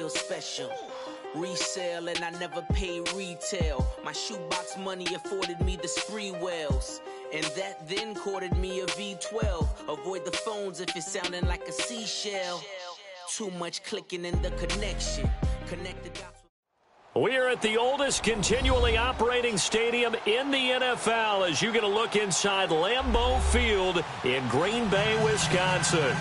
feel special. Resale and I never paid retail. My shoebox money afforded me the spree wells. And that then courted me a V12. Avoid the phones if it's sounding like a seashell. Too much clicking in the connection. Connect the dots. We're at the oldest continually operating stadium in the NFL as you get a look inside Lambeau Field in Green Bay, Wisconsin.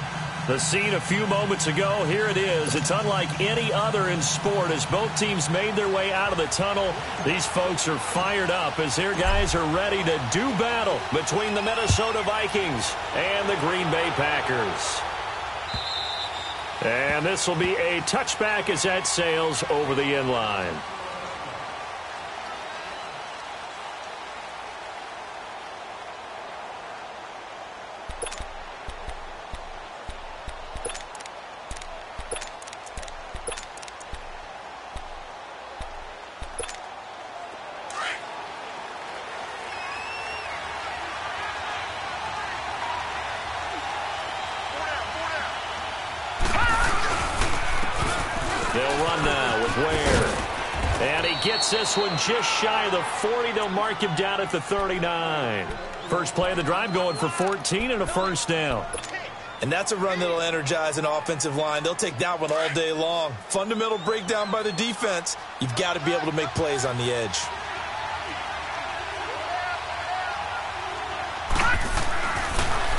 The scene a few moments ago, here it is. It's unlike any other in sport as both teams made their way out of the tunnel. These folks are fired up as their guys are ready to do battle between the Minnesota Vikings and the Green Bay Packers. And this will be a touchback as that sails over the end line. They'll run now with Ware. And he gets this one just shy of the 40. They'll mark him down at the 39. First play of the drive going for 14 and a first down. And that's a run that'll energize an offensive line. They'll take that one all day long. Fundamental breakdown by the defense. You've got to be able to make plays on the edge.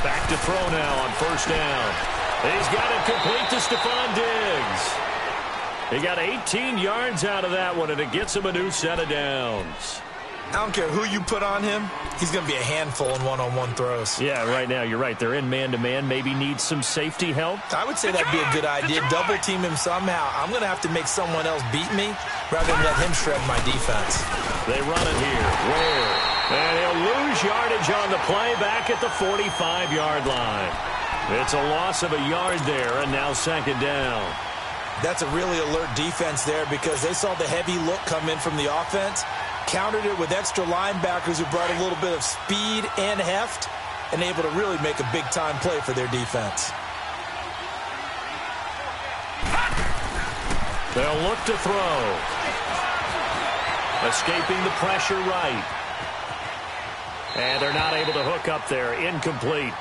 Back to throw now on first down. He's got it complete to Stephon Diggs. He got 18 yards out of that one, and it gets him a new set of downs. I don't care who you put on him. He's going to be a handful in one-on-one throws. Yeah, right now, you're right. They're in man-to-man. Maybe need some safety help. I would say that'd be a good idea. Double-team him somehow. I'm going to have to make someone else beat me rather than let him shred my defense. They run it here. Ware. And he'll lose yardage on the play back at the 45-yard line. It's a loss of a yard there, and now second down. That's a really alert defense there because they saw the heavy look come in from the offense, countered it with extra linebackers who brought a little bit of speed and heft, and able to really make a big-time play for their defense. They'll look to throw. Escaping the pressure right. And they're not able to hook up there. Incomplete.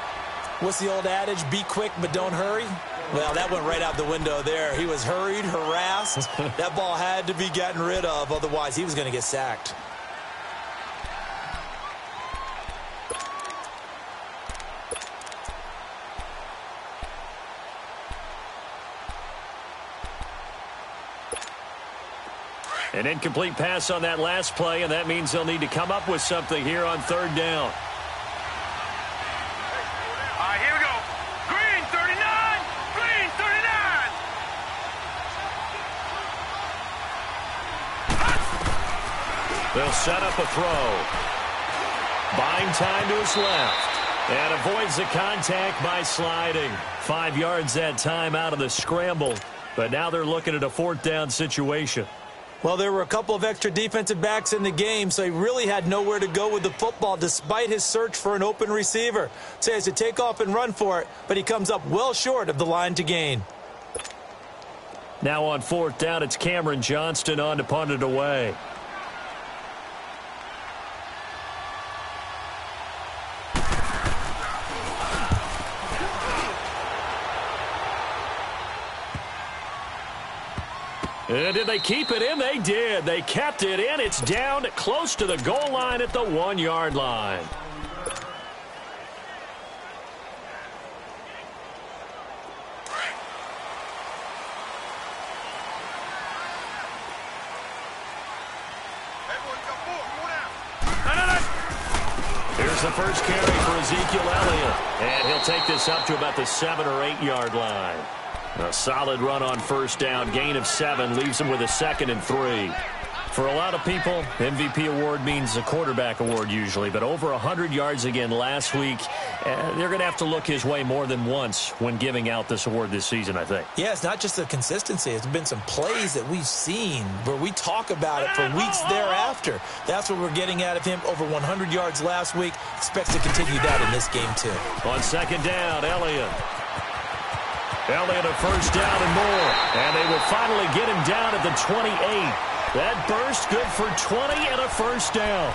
What's the old adage? Be quick, but don't hurry. Well, that went right out the window there. He was hurried, harassed. That ball had to be gotten rid of. Otherwise, he was going to get sacked. An incomplete pass on that last play, and that means they'll need to come up with something here on third down. Here we go. Green 39. Green 39. They'll set up a throw. Buying time to his left. And avoids the contact by sliding. 5 yards that time out of the scramble. But now they're looking at a fourth down situation. Well, there were a couple of extra defensive backs in the game, so he really had nowhere to go with the football despite his search for an open receiver. So he has to take off and run for it, but he comes up well short of the line to gain. Now on fourth down, it's Cameron Johnston on to punt it away. And did they keep it in? They did. They kept it in. It's down close to the goal line at the 1 yard line. Here's the first carry for Ezekiel Elliott. And he'll take this up to about the 7 or 8 yard line. A solid run on first down. Gain of 7 leaves him with a 2nd and 3. For a lot of people, MVP award means a quarterback award usually, but over 100 yards again last week. They're going to have to look his way more than once when giving out this award this season, I think. Yeah, it's not just the consistency. It's been some plays that we've seen where we talk about it for weeks thereafter. That's what we're getting out of him. Over 100 yards last week. Expects to continue that in this game, too. On second down, Elliott a first down and more. And they will finally get him down at the 28. That burst good for 20 and a first down.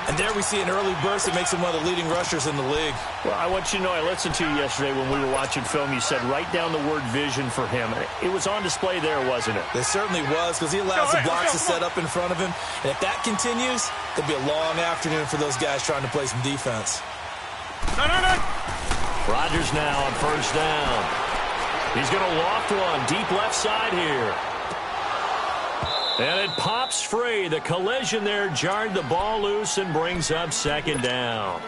And there we see an early burst that makes him one of the leading rushers in the league. Well, I want you to know, I listened to you yesterday when we were watching film. You said write down the word vision for him. It was on display there, wasn't it? It certainly was, because he allows the blocks to set up in front of him. And if that continues, it'll be a long afternoon for those guys trying to play some defense. Rodgers now on first down. He's going to loft one deep left side here. And it pops free. The collision there jarred the ball loose and brings up second down.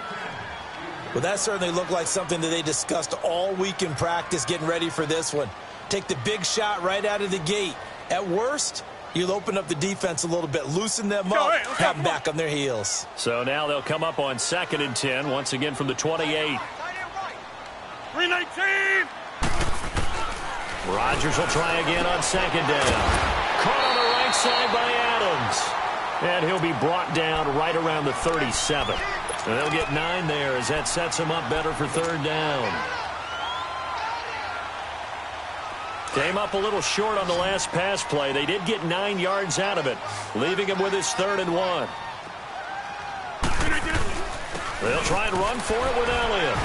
Well, that certainly looked like something that they discussed all week in practice getting ready for this one. Take the big shot right out of the gate. At worst, you'll open up the defense a little bit, loosen them up, have them back on their heels. So now they'll come up on 2nd and 10, once again from the 28. 319. Rodgers will try again on 2nd down. Caught on the right side by Adams. And he'll be brought down right around the 37. And they'll get 9 there as that sets him up better for 3rd down. Came up a little short on the last pass play. They did get 9 yards out of it, leaving him with his 3rd and 1. They'll try and run for it with Elliott.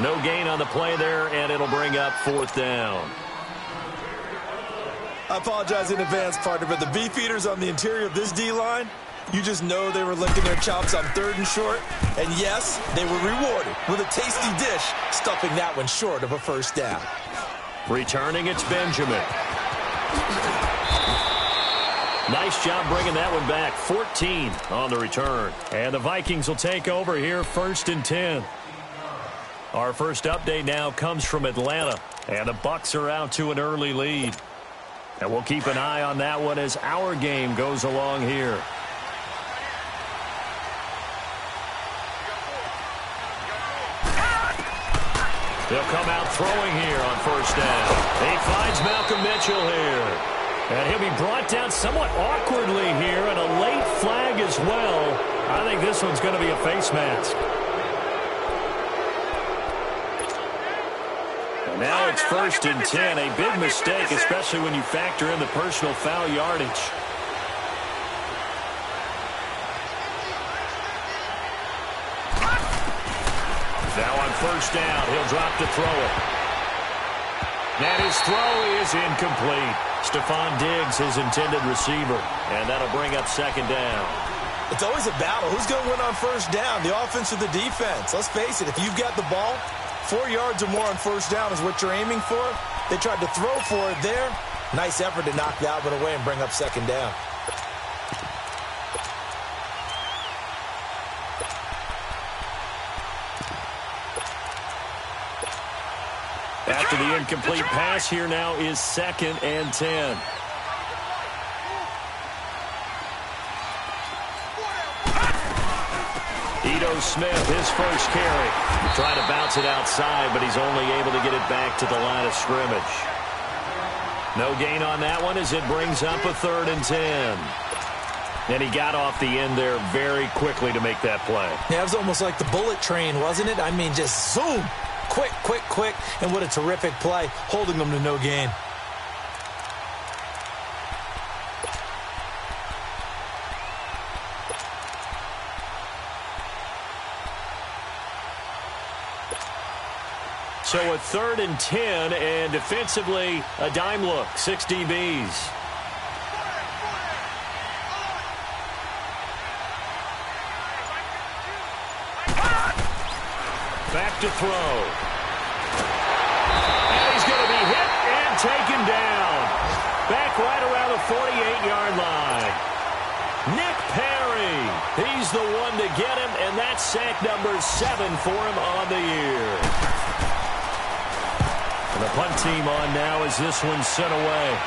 No gain on the play there, and it'll bring up 4th down. I apologize in advance, partner, but the beef eaters on the interior of this D-line, you just know they were licking their chops on 3rd and short. And yes, they were rewarded with a tasty dish, stuffing that one short of a first down. Returning, it's Benjamin. Nice job bringing that one back. 14 on the return. And the Vikings will take over here 1st and 10. Our first update now comes from Atlanta. And the Bucs are out to an early lead. And we'll keep an eye on that one as our game goes along here. They'll come out throwing here on first down. He finds Malcolm Mitchell here. And he'll be brought down somewhat awkwardly here, and a late flag as well. I think this one's going to be a face mask. And now it's 1st and 10. A big mistake, especially when you factor in the personal foul yardage. Now on first down, he'll drop to throw it. And his throw is incomplete. Stephon Diggs, his intended receiver. And that'll bring up 2nd down. It's always a battle. Who's going to win on first down, the offense or the defense? Let's face it, if you've got the ball, 4 yards or more on first down is what you're aiming for. They tried to throw for it there. Nice effort to knock that one away and bring up 2nd down. After the incomplete pass, here now is 2nd and 10. Ito Smith, his first carry. Trying to bounce it outside, but he's only able to get it back to the line of scrimmage. No gain on that one as it brings up a 3rd and 10. And he got off the end there very quickly to make that play. Yeah, it was almost like the bullet train, wasn't it? I mean, just zoom. Quick, quick, quick. And what a terrific play, holding them to no gain. So a 3rd and 10, and defensively, a dime look, 6 DBs. Back to throw. And he's going to be hit and taken down. Back right around the 48-yard line. Nick Perry. He's the one to get him, and that's sack number 7 for him on the year. And the punt team on now as this one's sent away.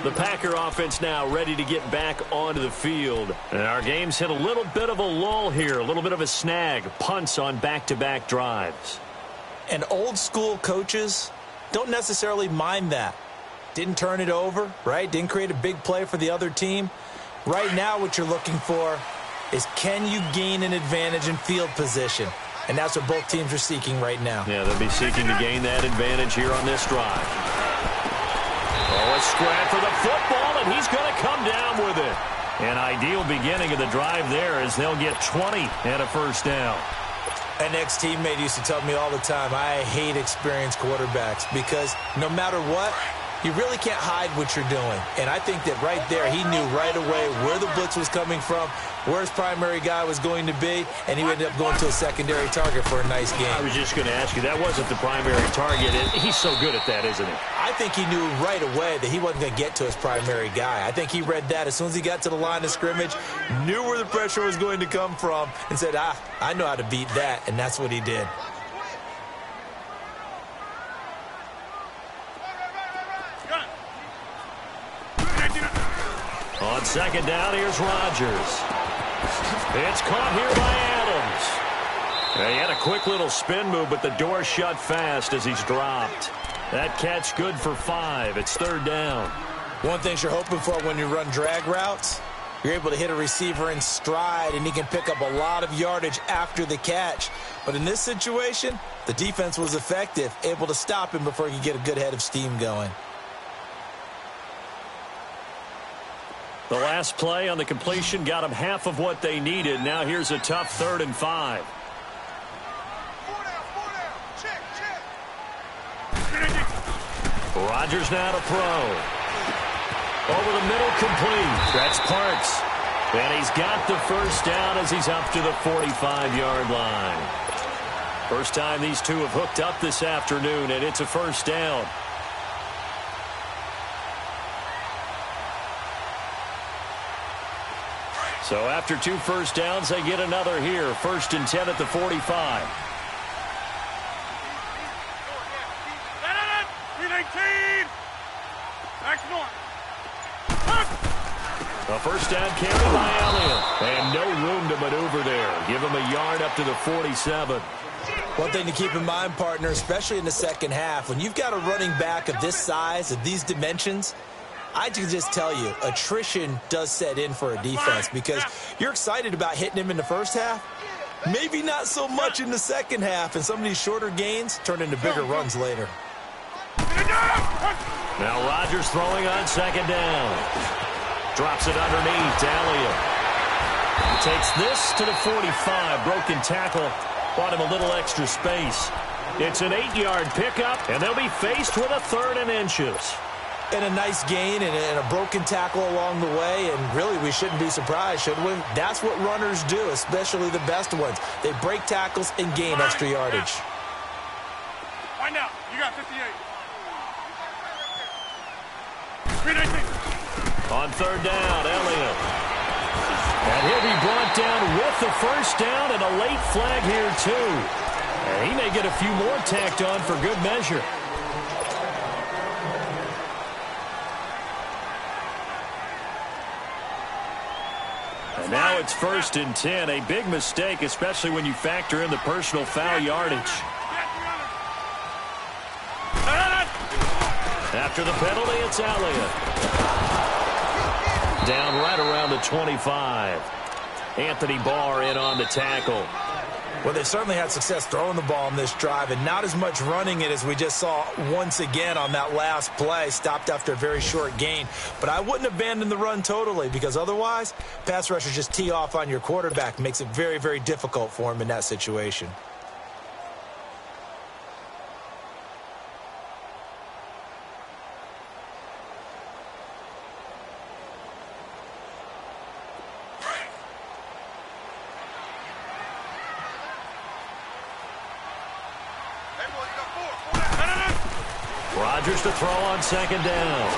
The Packer offense now ready to get back onto the field. And our game's hit a little bit of a lull here, a little bit of a snag. Punts on back-to-back drives. And old school coaches don't necessarily mind that. Didn't turn it over, right? Didn't create a big play for the other team. Right now what you're looking for is, can you gain an advantage in field position? And that's what both teams are seeking right now. Yeah, they'll be seeking to gain that advantage here on this drive. Oh, a scrap for the football, and he's going to come down with it. An ideal beginning of the drive there as they'll get 20 and a first down. An ex-teammate used to tell me all the time, I hate experienced quarterbacks because no matter what, you really can't hide what you're doing. And I think that right there, he knew right away where the blitz was coming from, where his primary guy was going to be, and he ended up going to a secondary target for a nice game. I was just going to ask you, that wasn't the primary target. He's so good at that, isn't he? I think he knew right away that he wasn't going to get to his primary guy. I think he read that as soon as he got to the line of scrimmage, knew where the pressure was going to come from, and said, I know how to beat that, and that's what he did. On second down, here's Rodgers. It's caught here by Adams. He had a quick little spin move, but the door shut fast as he's dropped. That catch good for 5. It's third down. One thing you're hoping for when you run drag routes, you're able to hit a receiver in stride, and he can pick up a lot of yardage after the catch. But in this situation, the defense was effective, able to stop him before he could get a good head of steam going. The last play on the completion got them half of what they needed. Now here's a tough 3rd and 5. Rodgers now to throw. Over the middle, complete. That's Parks. And he's got the first down as he's up to the 45-yard line. First time these two have hooked up this afternoon, and it's a first down. So after 2 first downs, they get another here. 1st and 10 at the 45. A first down carry by Elliott. And no room to maneuver there. Give him a yard up to the 47. One thing to keep in mind, partner, especially in the second half, when you've got a running back of this size, of these dimensions, I can just tell you, attrition does set in for a defense because you're excited about hitting him in the first half. Maybe not so much in the second half, and some of these shorter gains turn into bigger runs later. Now Rodgers throwing on second down. Drops it underneath to Elliott. He takes this to the 45. Broken tackle. Bought him a little extra space. It's an 8-yard pickup, and they'll be faced with a 3rd and inches. And a nice gain and a broken tackle along the way, and really we shouldn't be surprised, should we? That's what runners do, especially the best ones. They break tackles and gain extra yardage. Right now, you got 58. 319. On 3rd down, Elliott. And he'll be brought down with the first down and a late flag here too. And he may get a few more tacked on for good measure. And now it's 1st and 10. A big mistake, especially when you factor in the personal foul yardage. After the penalty, it's Elliott. Down right around the 25. Anthony Barr in on the tackle. Well, they certainly had success throwing the ball in this drive and not as much running it as we just saw once again on that last play. Stopped after a very short gain. But I wouldn't abandon the run totally because otherwise, pass rushers just tee off on your quarterback. Makes it very, very difficult for him in that situation. Rodgers to throw on second down.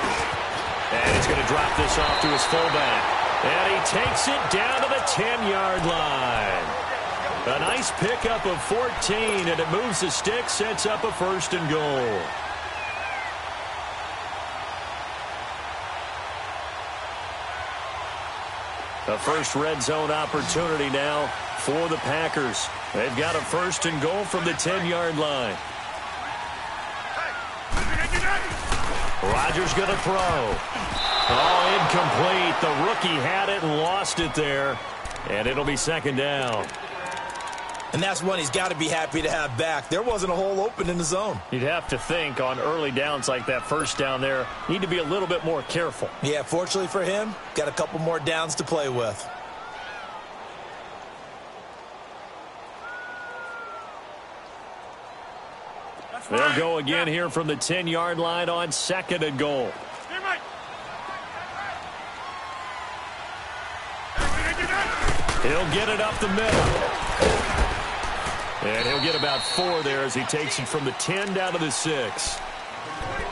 And he's going to drop this off to his fullback. And he takes it down to the 10-yard line. A nice pickup of 14, and it moves the stick, sets up a 1st and goal. A first red zone opportunity now for the Packers. They've got a 1st and goal from the 10-yard line. Rodgers going to throw. Oh, incomplete. The rookie had it and lost it there. And it'll be 2nd down. And that's one he's got to be happy to have back. There wasn't a hole open in the zone. You'd have to think on early downs like that first down there, need to be a little bit more careful. Yeah, fortunately for him, got a couple more downs to play with. They'll go again here from the 10-yard line on 2nd and goal. He'll get it up the middle. And he'll get about 4 there as he takes it from the 10 down to the 6.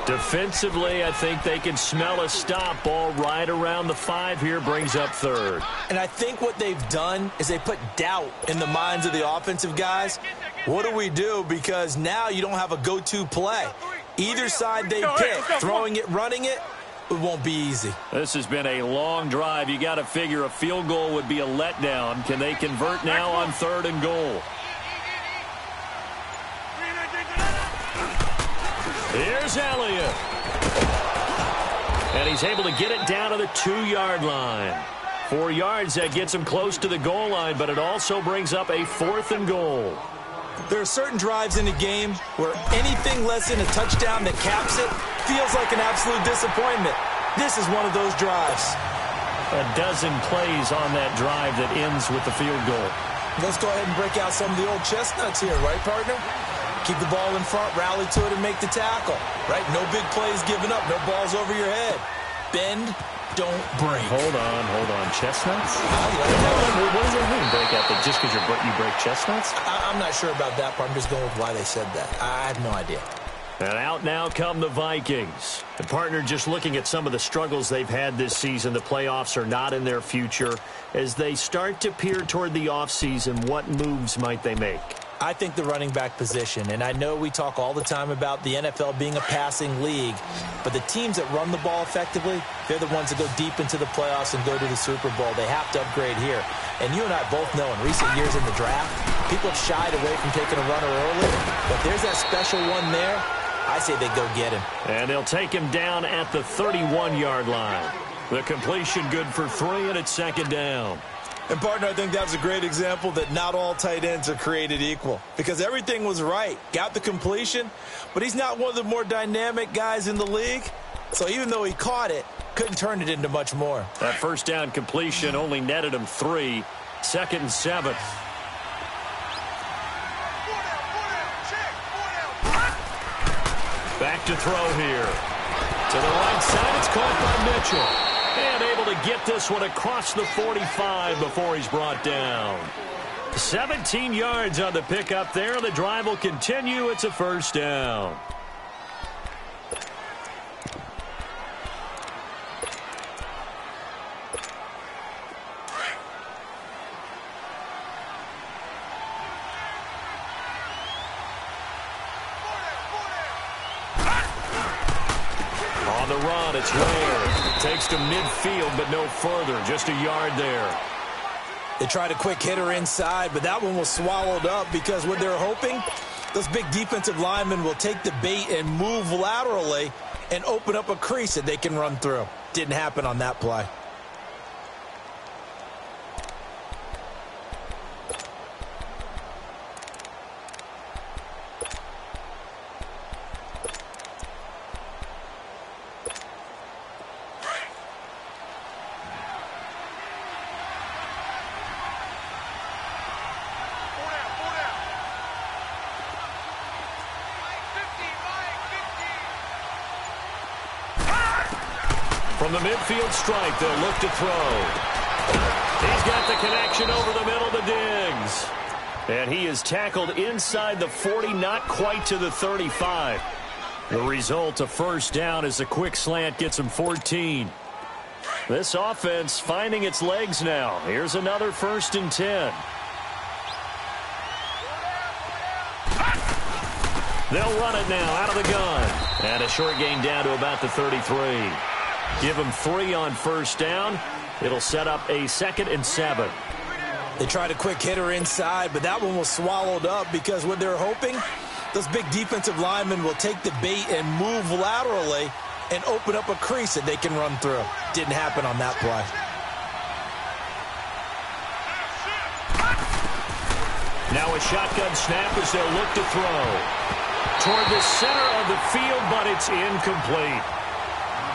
Defensively, I think they can smell a stop. Ball right around the 5 here, brings up 3rd. And I think what they've done is they put doubt in the minds of the offensive guys. What do we do? Because now you don't have a go-to play. Either side they pick, throwing it, running it, it won't be easy. This has been a long drive. You got to figure a field goal would be a letdown. Can they convert now on 3rd and goal? Here's Elliott. And he's able to get it down to the 2-yard line. 4 yards, that gets him close to the goal line, but it also brings up a 4th and goal. There are certain drives in the game where anything less than a touchdown that caps it feels like an absolute disappointment. This is one of those drives. A dozen plays on that drive that ends with the field goal. Let's go ahead and break out some of the old chestnuts here, right, partner? Keep the ball in front, rally to it, and make the tackle, right? No big plays given up, no balls over your head. Bend, don't break. Hold on. Chestnuts? What does that mean, break out? That just because you break chestnuts? I'm not sure about that part. I'm just going with why they said that. I have no idea. And out now come the Vikings. The partner, just looking at some of the struggles they've had this season, the playoffs are not in their future. As they start to peer toward the offseason, what moves might they make? I think the running back position, and I know we talk all the time about the NFL being a passing league, but the teams that run the ball effectively, they're the ones that go deep into the playoffs and go to the Super Bowl. They have to upgrade here. And you and I both know in recent years in the draft, people have shied away from taking a runner early, but there's that special one there. I say they go get him. And they'll take him down at the 31-yard line. The completion good for 3, and it's 2nd down. And, partner, I think that's a great example that not all tight ends are created equal. Because everything was right. Got the completion, but he's not one of the more dynamic guys in the league. So even though he caught it, couldn't turn it into much more. That first down completion only netted him 3. 2nd and 7. Back to throw here. To the right side, it's caught by Mitchell. And able to get this one across the 45 before he's brought down. 17 yards on the pickup there. The drive will continue. It's a 1st down. On the run, it's Ware. Takes to midfield, but no further. Just a yard there. They tried a quick hitter inside, but that one was swallowed up because what they're hoping, those big defensive linemen will take the bait and move laterally and open up a crease that they can run through. Didn't happen on that play. From the midfield stripe, they'll look to throw. He's got the connection over the middle to Diggs. And he is tackled inside the 40, not quite to the 35. The result, a 1st down as the quick slant gets him 14. This offense finding its legs now. Here's another 1st and 10. They'll run it now out of the gun. And a short gain down to about the 33. Give him 3 on 1st down. It'll set up a 2nd and 7. They tried a quick hitter inside, but that one was swallowed up because what they're hoping, those big defensive linemen will take the bait and move laterally and open up a crease that they can run through. Didn't happen on that play. Now a shotgun snap as they'll look to throw. Toward the center of the field, but it's incomplete.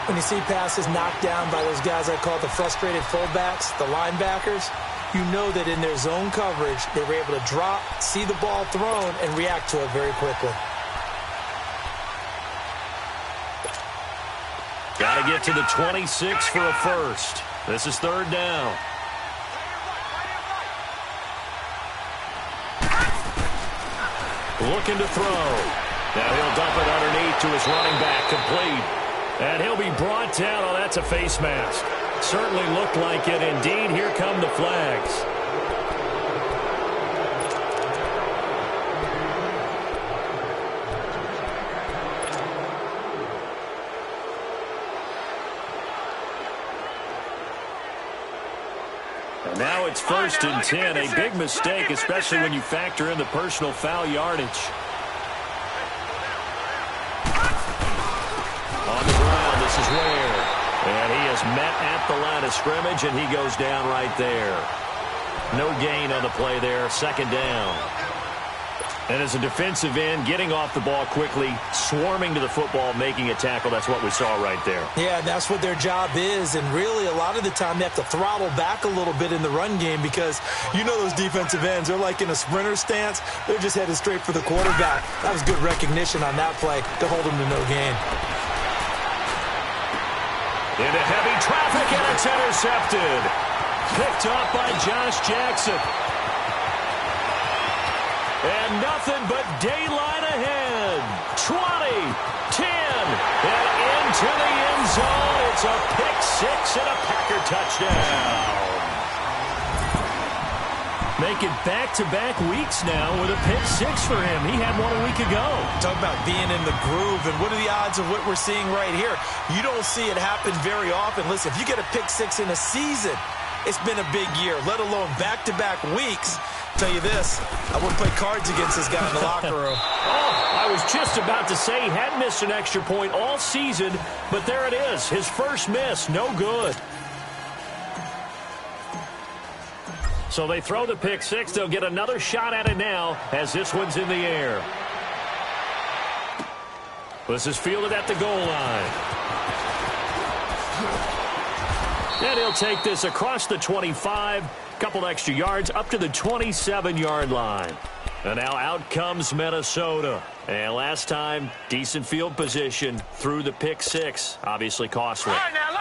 When you see passes knocked down by those guys I call the frustrated fullbacks, the linebackers, you know that in their zone coverage, they were able to drop, see the ball thrown, and react to it very quickly. Got to get to the 26 for a first. This is third down. Looking to throw. Now he'll dump it underneath to his running back, complete. And he'll be brought down. Oh, that's a face mask. Certainly looked like it. Indeed, here come the flags. And now it's 1st and 10. A big mistake, especially when you factor in the personal foul yardage. On the ground, this is Ware. And he is met at the line of scrimmage, and he goes down right there. No gain on the play there. Second down. And as a defensive end, getting off the ball quickly, swarming to the football, making a tackle, that's what we saw right there. Yeah, that's what their job is, and really a lot of the time they have to throttle back a little bit in the run game because you know those defensive ends, they're like in a sprinter stance. They're just headed straight for the quarterback. That was good recognition on that play to hold him to no gain. Into heavy traffic, and it's intercepted. Picked off by Josh Jackson. And nothing but daylight ahead. 20, 10, and into the end zone. It's a pick six and a Packer touchdown. Making back-to-back weeks now with a pick six for him. He had one a week ago. Talk about being in the groove, and what are the odds of what we're seeing right here? You don't see it happen very often. Listen, if you get a pick six in a season, it's been a big year, let alone back-to-back weeks. Tell you this, I wouldn't play cards against this guy in the locker room. I was just about to say he hadn't missed an extra point all season, but there it is, his first miss, no good. So they throw the pick six. They'll get another shot at it now as this one's in the air. This is fielded at the goal line. And he'll take this across the 25, couple extra yards up to the 27-yard line. And now out comes Minnesota. And last time, decent field position through the pick six. Obviously costly.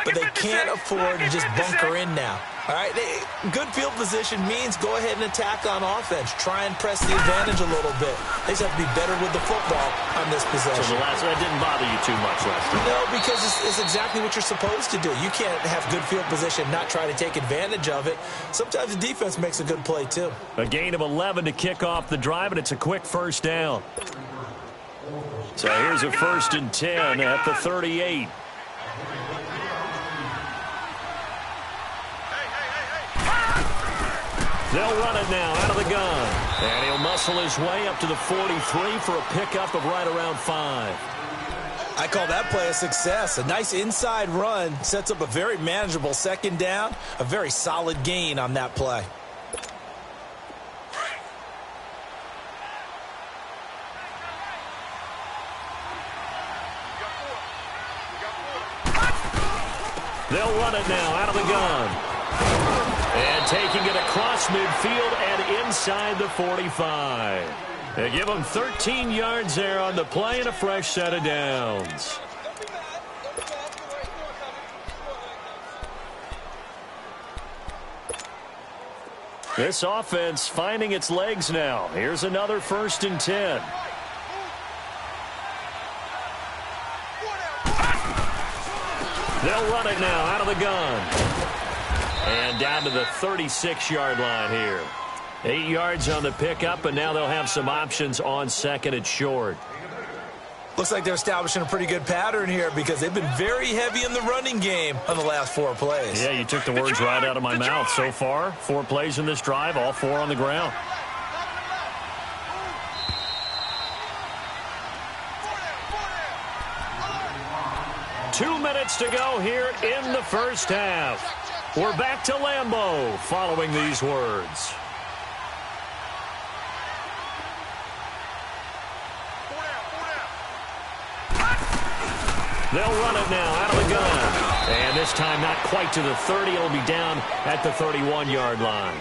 But they can't afford to just bunker in now. All right, good field position means go ahead and attack on offense. Try and press the advantage a little bit. They just have to be better with the football on this possession. So that didn't bother you too much last time? No, because it's exactly what you're supposed to do. You can't have good field position, not try to take advantage of it. Sometimes the defense makes a good play, too. A gain of 11 to kick off the drive, and it's a quick first down. So here's a 1st and 10 at the 38. They'll run it now out of the gun. And he'll muscle his way up to the 43 for a pickup of right around 5. I call that play a success. A nice inside run sets up a very manageable second down. A very solid gain on that play. They'll run it now out of the gun. And taking it across midfield and inside the 45. They give them 13 yards there on the play and a fresh set of downs. This offense finding its legs now. Here's another 1st and 10. They'll run it now out of the gun. And down to the 36-yard line here. 8 yards on the pickup, and now they'll have some options on 2nd and short. Looks like they're establishing a pretty good pattern here because they've been very heavy in the running game on the last 4 plays. Yeah, you took the words right out of my mouth. So far, 4 plays in this drive, all 4 on the ground. Two minutes to go here in the first half. We're back to Lambeau following these words. They'll run it now out of the gun. And this time not quite to the 30. It'll be down at the 31-yard line.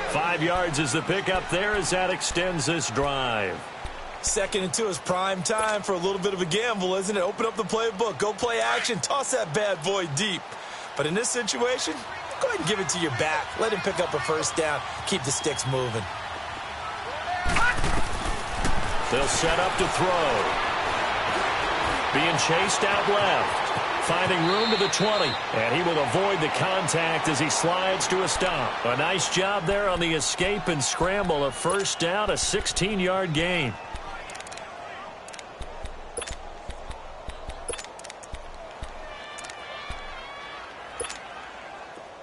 5 yards is the pickup there as that extends this drive. 2nd and 2 is prime time for a little bit of a gamble, isn't it? Open up the playbook, go play action, toss that bad boy deep. But in this situation, go ahead and give it to your back. Let him pick up a first down. Keep the sticks moving. They'll set up to throw. Being chased out left. Finding room to the 20. And he will avoid the contact as he slides to a stop. A nice job there on the escape and scramble. A first down, a 16-yard gain.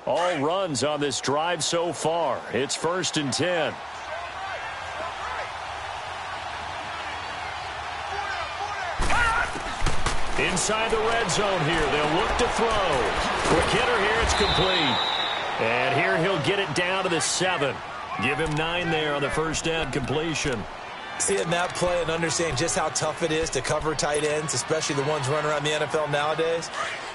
All runs on this drive so far. It's 1st and 10. Inside the red zone here. They'll look to throw. Quick hitter here. It's complete. And here he'll get it down to the 7. Give him 9 there on the first down completion. Seeing that play and understanding just how tough it is to cover tight ends, especially the ones running around the NFL nowadays,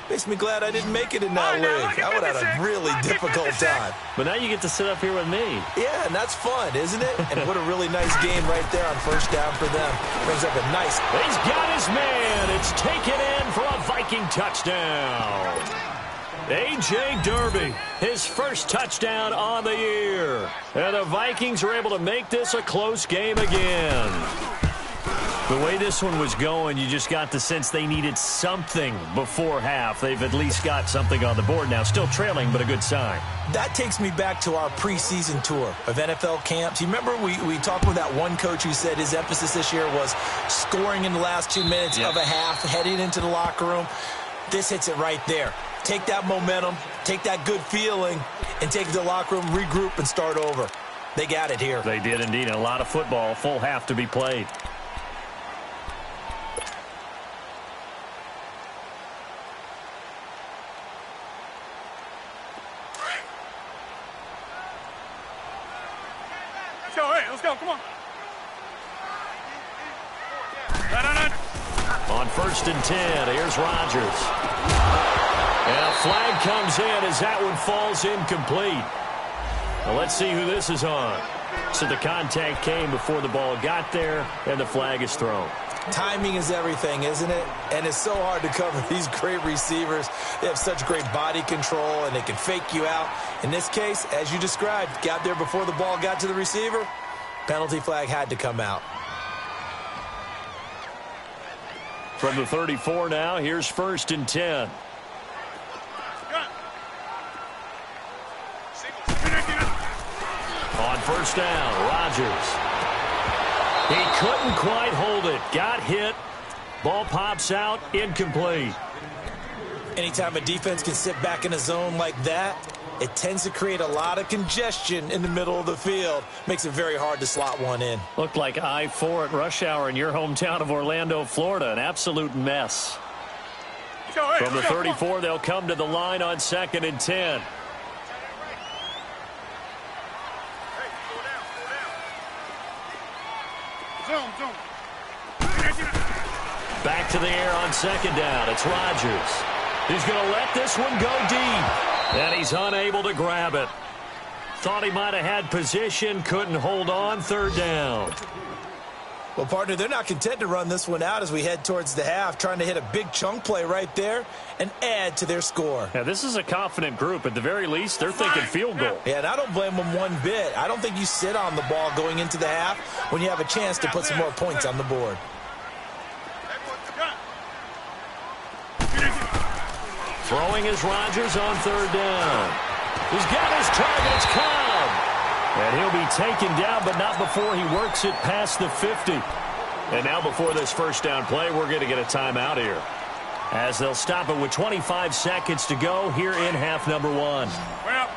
makes me glad I didn't make it in that league. I would have had a really difficult time. But now you get to sit up here with me. Yeah, and that's fun, isn't it? And what a really nice game right there on first down for them. Brings up a nice... He's got his man. It's taken in for a Viking touchdown. A.J. Derby, his first touchdown on the year. And the Vikings are able to make this a close game again. The way this one was going, you just got the sense they needed something before half. They've at least got something on the board now. Still trailing, but a good sign. That takes me back to our preseason tour of NFL camps. You remember we talked with that one coach who said his emphasis this year was scoring in the last 2 minutes of a half, heading into the locker room. This hits it right there. Take that momentum, take that good feeling, and take it to the locker room, regroup, and start over. They got it here. They did indeed. And a lot of football, full half to be played. Let's go, come on. On 1st and 10, here's Rodgers. And a flag comes in as that one falls incomplete. Well, let's see who this is on. So the contact came before the ball got there, and the flag is thrown. Timing is everything, isn't it? And it's so hard to cover these great receivers. They have such great body control, and they can fake you out. In this case, as you described, got there before the ball got to the receiver. Penalty flag had to come out. From the 34 now, here's 1st and 10. On 1st down, Rodgers. He couldn't quite hold it. Got hit. Ball pops out. Incomplete. Anytime a defense can sit back in a zone like that, it tends to create a lot of congestion in the middle of the field. Makes it very hard to slot one in. Looked like I-4 at rush hour in your hometown of Orlando, Florida. An absolute mess. From the 34, they'll come to the line on 2nd and 10. Back to the air on 2nd down. It's Rodgers. He's going to let this one go deep. And he's unable to grab it. Thought he might have had position. Couldn't hold on. 3rd down. Well, partner, they're not content to run this one out as we head towards the half, trying to hit a big chunk play right there and add to their score. Yeah, this is a confident group. At the very least, they're thinking field goal. Yeah, and I don't blame them one bit. I don't think you sit on the ball going into the half when you have a chance to put some more points on the board. Throwing is Rodgers on 3rd down. He's got his targets come. And he'll be taken down, but not before he works it past the 50. And now before this first down play, we're going to get a timeout here, as they'll stop it with 25 seconds to go here in half number 1. Well.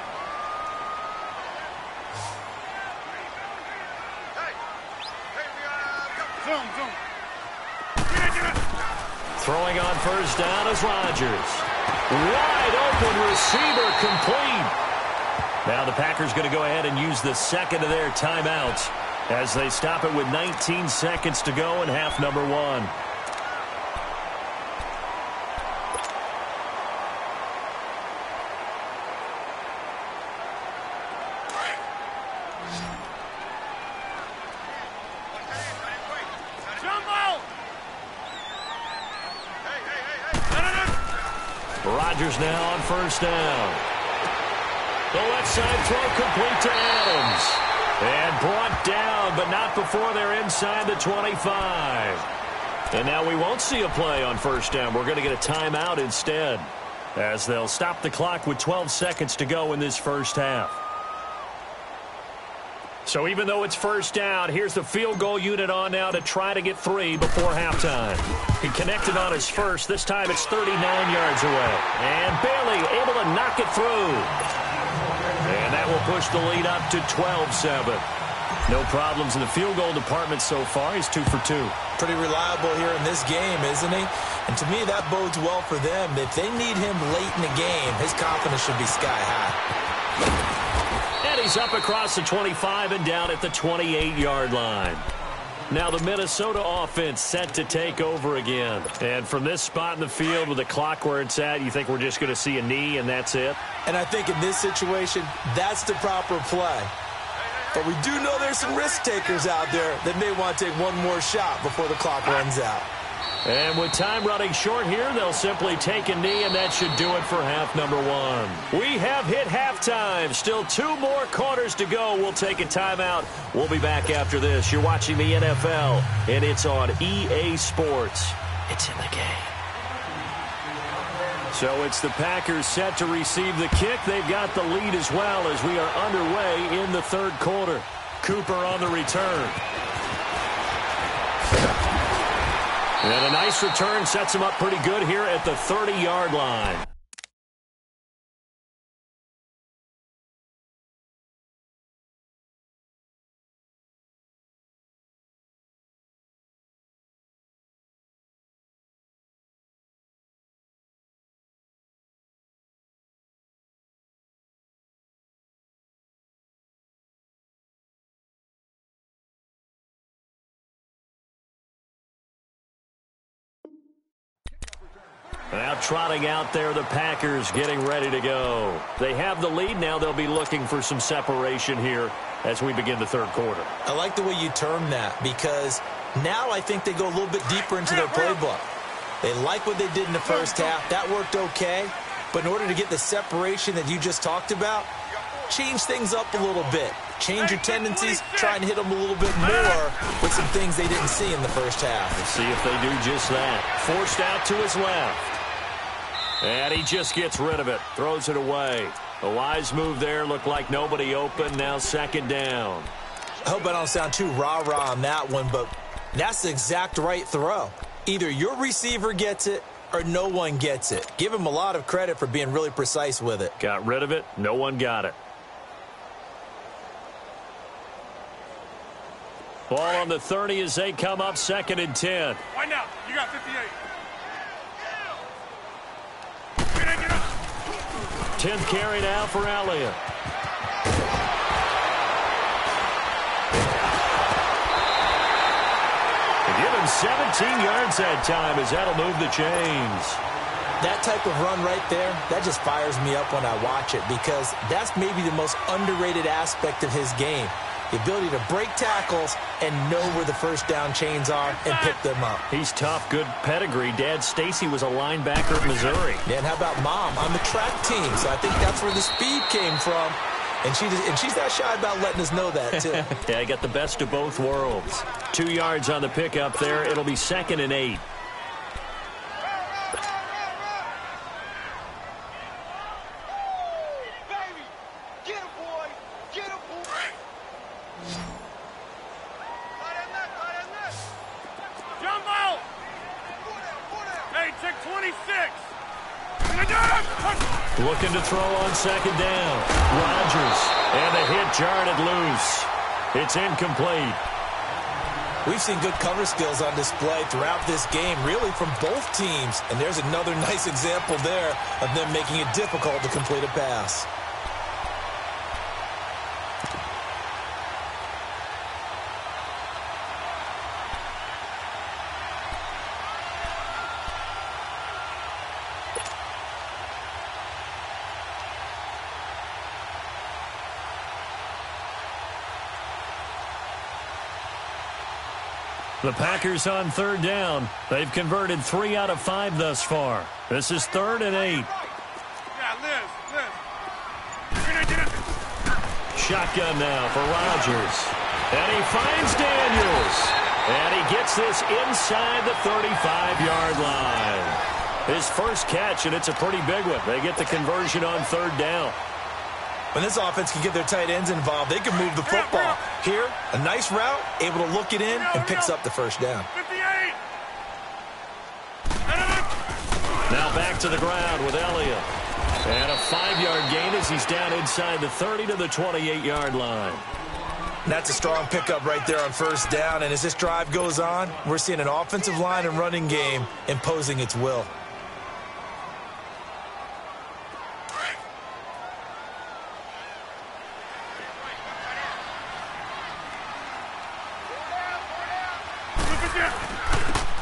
Throwing on 1st down is Rodgers. Wide open receiver, complete. Now the Packers going to go ahead and use the second of their timeouts as they stop it with 19 seconds to go in half number 1. Rodgers now on first down. The left side throw complete to Adams. And brought down, but not before they're inside the 25. And now we won't see a play on first down. We're going to get a timeout instead, as they'll stop the clock with 12 seconds to go in this first half. So even though it's first down, here's the field goal unit on now to try to get 3 before halftime. He connected on his first. This time it's 39 yards away. And Bailey able to knock it through. And that will push the lead up to 12-7. No problems in the field goal department so far. He's 2 for 2. Pretty reliable here in this game, isn't he? And to me, that bodes well for them. If they need him late in the game, his confidence should be sky high. And he's up across the 25 and down at the 28-yard line. Now the Minnesota offense set to take over again. And from this spot in the field with the clock where it's at, you think we're just going to see a knee and that's it? And I think in this situation, that's the proper play. But we do know there's some risk takers out there that may want to take one more shot before the clock runs out. And with time running short here, they'll simply take a knee, and that should do it for half number 1. We have hit halftime. Still 2 more quarters to go. We'll take a timeout. We'll be back after this. You're watching the NFL, and it's on EA Sports. It's in the game. So it's the Packers set to receive the kick. They've got the lead as well as we are underway in the third quarter. Cooper on the return. And a nice return sets him up pretty good here at the 30-yard line. Now trotting out there, the Packers getting ready to go. They have the lead now. They'll be looking for some separation here as we begin the third quarter. I like the way you term that because now I think they go a little bit deeper into their playbook. They like what they did in the first half. That worked okay. But in order to get the separation that you just talked about, change things up a little bit. Change your tendencies, try and hit them a little bit more with some things they didn't see in the first half. Let's see if they do just that. Forced out to his left. And he just gets rid of it. Throws it away. A wise move there. Looked like nobody open. Now second down. I hope I don't sound too rah-rah on that one, but that's the exact right throw. Either your receiver gets it or no one gets it. Give him a lot of credit for being really precise with it. Got rid of it. No one got it. Ball on the 30 as they come up second and 10. Right now, you got 58. 10th carry now for Elliott. They give him 17 yards that time as that'll move the chains. That type of run right there, that just fires me up when I watch it because that's maybe the most underrated aspect of his game. The ability to break tackles and know where the first down chains are and pick them up. He's tough, good pedigree. Dad Stacy was a linebacker at Missouri. Yeah, and how about Mom on the track team? So I think that's where the speed came from. And she's not shy about letting us know that, too. Yeah, I got the best of both worlds. 2 yards on the pickup there. It'll be second and 8. Looking to throw on second down. Rodgers. And the hit jarred it loose. It's incomplete. We've seen good cover skills on display throughout this game, really from both teams. And there's another nice example there of them making it difficult to complete a pass. The Packers on third down. They've converted 3 out of 5 thus far. This is 3rd and 8. Shotgun now for Rodgers. And he finds Daniels. And he gets this inside the 35-yard line. His first catch, and it's a pretty big one. They get the conversion on third down. When this offense can get their tight ends involved, they can move the football. Here, a nice route, able to look it in, and picks up the first down. Now back to the ground with Elliott. And a 5-yard gain as he's down inside the 30 to the 28-yard line. That's a strong pickup right there on first down. And as this drive goes on, we're seeing an offensive line and running game imposing its will.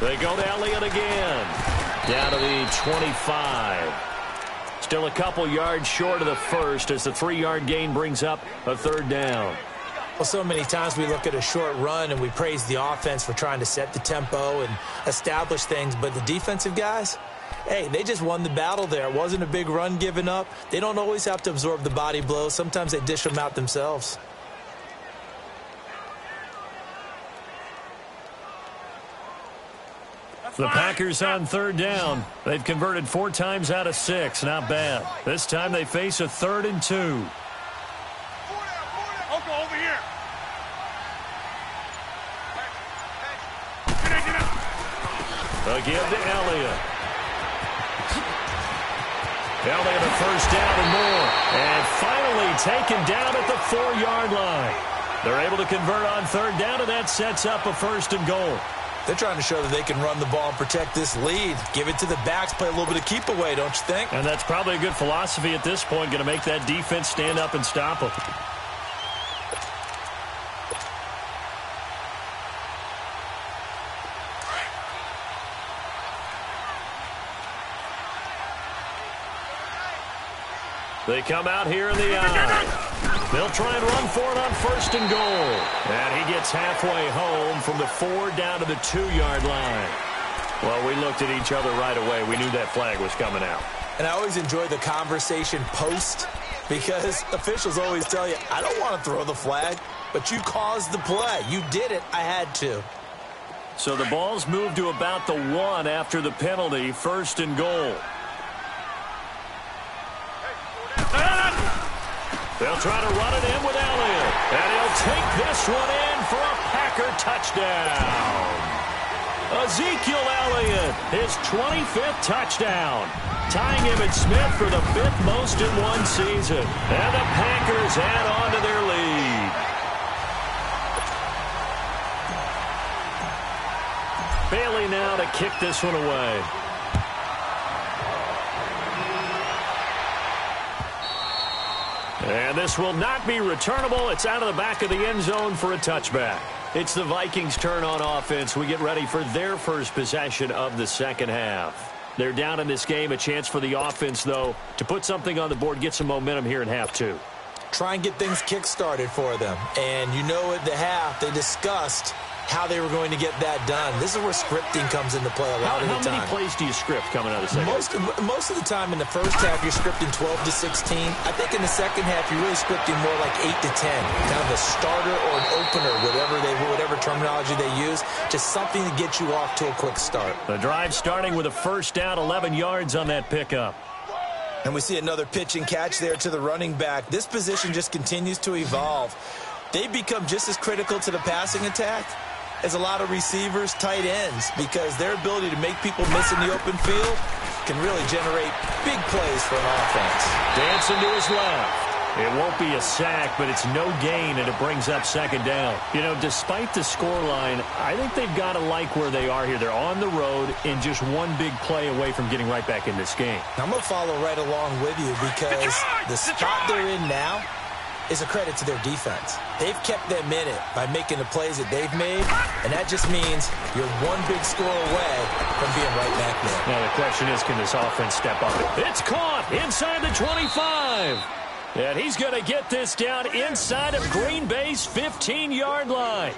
They go to Elliott again. Down to the 25. Still a couple yards short of the first as the 3-yard gain brings up a third down. Well, so many times we look at a short run and we praise the offense for trying to set the tempo and establish things. But the defensive guys, hey, they just won the battle there. It wasn't a big run given up. They don't always have to absorb the body blows. Sometimes they dish them out themselves. The Packers on third down. They've converted 4 times out of 6. Not bad. This time they face a 3rd and 2. Over here. They'll give to Elliott. Elliott a first down and more. And finally taken down at the 4-yard line. They're able to convert on third down, and that sets up a 1st and goal. They're trying to show that they can run the ball and protect this lead. Give it to the backs, play a little bit of keep away, don't you think? And that's probably a good philosophy at this point, going to make that defense stand up and stop them. They come out here in the eye. They'll try and run for it on 1st and goal. And he gets halfway home from the 4 down to the 2-yard line. Well, we looked at each other right away. We knew that flag was coming out. And I always enjoy the conversation post because officials always tell you, I don't want to throw the flag, but you caused the play. You did it. I had to. So the ball's moved to about the 1 after the penalty, 1st and goal. They'll try to run it in with Elliott. And he'll take this one in for a Packer touchdown. Ezekiel Elliott, his 25th touchdown. Tying Emmitt Smith for the 5th most in one season. And the Packers add on to their lead. Bailey now to kick this one away. And this will not be returnable. It's out of the back of the end zone for a touchback. It's the Vikings' turn on offense. We get ready for their first possession of the second half. They're down in this game. A chance for the offense, though, to put something on the board, get some momentum here in half 2. Try and get things kick-started for them. And you know at the half, they discussed how they were going to get that done. This is where scripting comes into play a lot of the time. How many plays do you script coming out of the second half? Most of the time in the first half, you're scripting 12 to 16. I think in the second half, you're really scripting more like 8 to 10. Kind of a starter or an opener, whatever terminology they use. Just something to get you off to a quick start. The drive starting with a first down, 11 yards on that pickup. And we see another pitch and catch there to the running back. This position just continues to evolve. They become just as critical to the passing attack as a lot of receivers, tight ends, because their ability to make people miss in the open field can really generate big plays for an offense. Dancing to his left. It won't be a sack, but it's no gain, and it brings up second down. You know, despite the scoreline, I think they've got to like where they are here. They're on the road and just one big play away from getting right back in this game. I'm going to follow right along with you because the spot they're in now is a credit to their defense. They've kept them in it by making the plays that they've made, and that just means you're one big score away from being right back there. Now the question is, can this offense step up? It's caught inside the 25. And he's going to get this down inside of Green Bay's 15-yard line.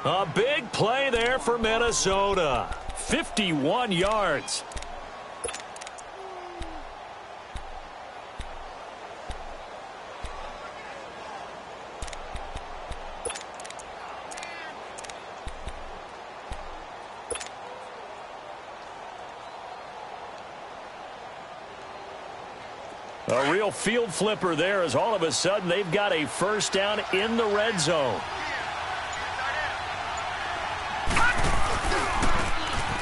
A big play there for Minnesota. 51 yards. A real field flipper there as all of a sudden they've got a first down in the red zone.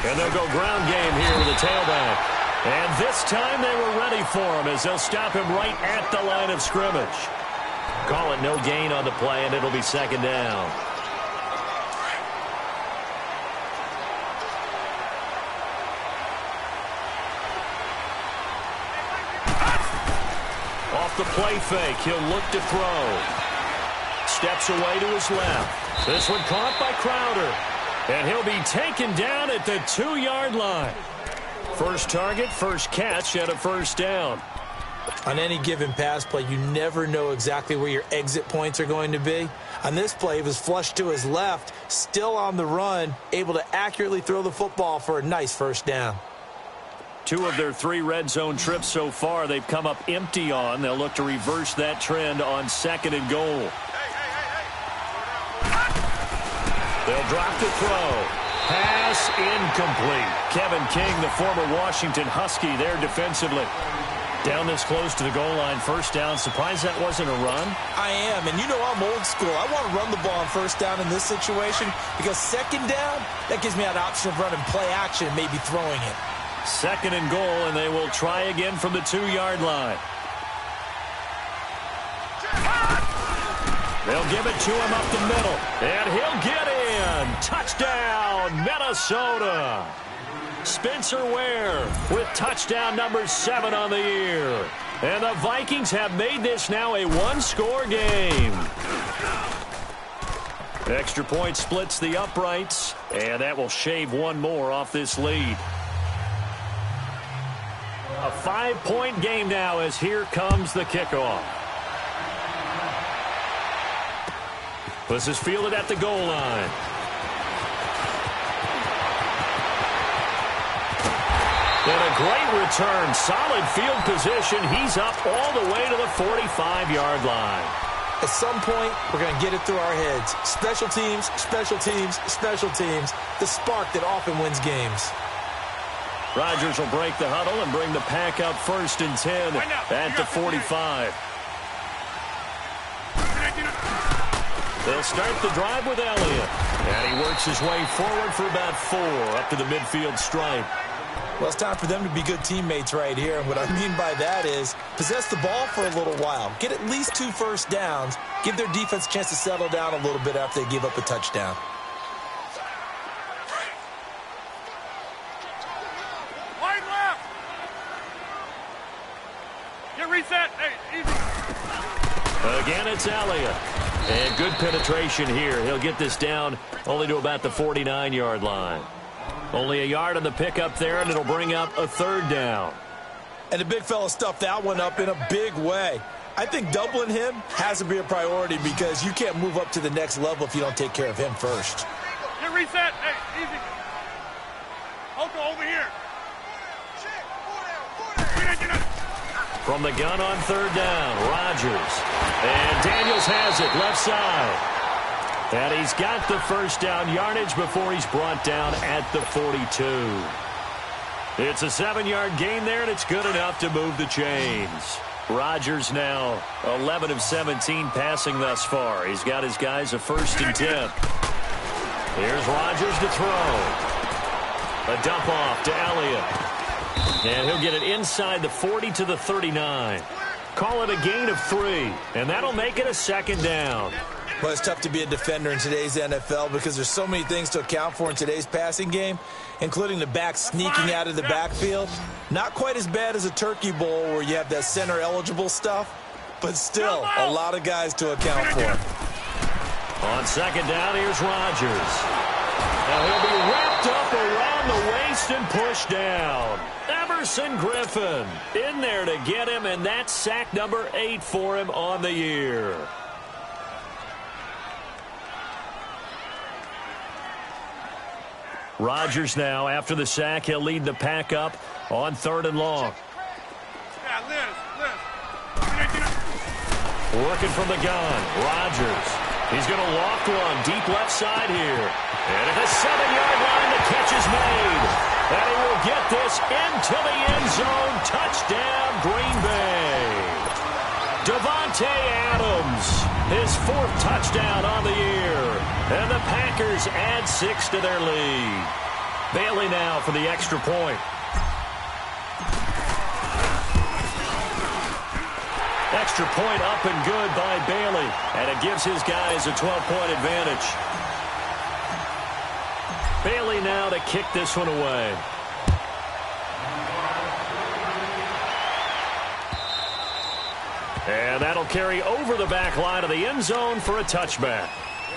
And they'll go ground game here with a tailback. And this time they were ready for him as they'll stop him right at the line of scrimmage. Call it no gain on the play, and it'll be second down. Off the play fake, he'll look to throw. Steps away to his left. This one caught by Crowder. And he'll be taken down at the 2-yard line. First target, first catch, and a first down. On any given pass play, you never know exactly where your exit points are going to be. On this play, he was flushed to his left, still on the run, able to accurately throw the football for a nice first down. 2 of their 3 red zone trips so far, they've come up empty on. They'll look to reverse that trend on second and goal. They'll drop the throw. Pass incomplete. Kevin King, the former Washington Husky, there defensively. Down this close to the goal line, first down. Surprised that wasn't a run? I am, and you know I'm old school. I want to run the ball on first down in this situation because second down, that gives me an option of running play action, maybe throwing it. Second and goal, and they will try again from the 2-yard line. They'll give it to him up the middle, and he'll get in. Touchdown, Minnesota. Spencer Ware with touchdown number 7 on the year. And the Vikings have made this now a 1-score game. Extra point splits the uprights, and that will shave 1 more off this lead. A 5-point game now as here comes the kickoff. This is fielded at the goal line. And a great return. Solid field position. He's up all the way to the 45-yard line. At some point, we're going to get it through our heads. Special teams, special teams, special teams. The spark that often wins games. Rodgers will break the huddle and bring the pack up first and 10 at the 45. They'll start the drive with Elliott. And he works his way forward for about 4 up to the midfield stripe. Well, it's time for them to be good teammates right here. And what I mean by that is possess the ball for a little while. Get at least 2 first downs. Give their defense a chance to settle down a little bit after they give up a touchdown. Wide left. Get reset. Hey, easy. Again, it's Elliott. And good penetration here. He'll get this down only to about the 49-yard line. Only a yard on the pickup there, and it'll bring up a 3rd down. And the big fella stuffed that one up in a big way. I think doubling him has to be a priority because you can't move up to the next level if you don't take care of him first. Get reset. Hey, easy. Hulk over here. From the gun on 3rd down, Rodgers. And Daniels has it left side. And he's got the first down yardage before he's brought down at the 42. It's a 7-yard gain there, and it's good enough to move the chains. Rodgers now 11 of 17 passing thus far. He's got his guys a 1st and 10. Here's Rodgers to throw. A dump off to Elliott. And he'll get it inside the 40 to the 39. Call it a gain of 3, and that'll make it a 2nd down. Well, it's tough to be a defender in today's NFL because there's so many things to account for in today's passing game, including the back sneaking out of the backfield. Not quite as bad as a turkey bowl where you have that center-eligible stuff, but still a lot of guys to account for. On 2nd down, here's Rodgers. And he'll be wrapped up around the waist and pushed down. Everson Griffin in there to get him, and that's sack number 8 for him on the year. Rodgers now, after the sack, he'll lead the pack up on 3rd and long. Yeah, Liz. Working from the gun, Rodgers. He's going to loft one deep left side here. And at the 7-yard line, the catch is made. And he will get this into the end zone. Touchdown, Green Bay. Davante Adams, his 4th touchdown on the year. And the Packers add 6 to their lead. Bailey now for the extra point. Extra point up and good by Bailey. And it gives his guys a 12-point advantage. Bailey now to kick this one away. And that'll carry over the back line of the end zone for a touchback.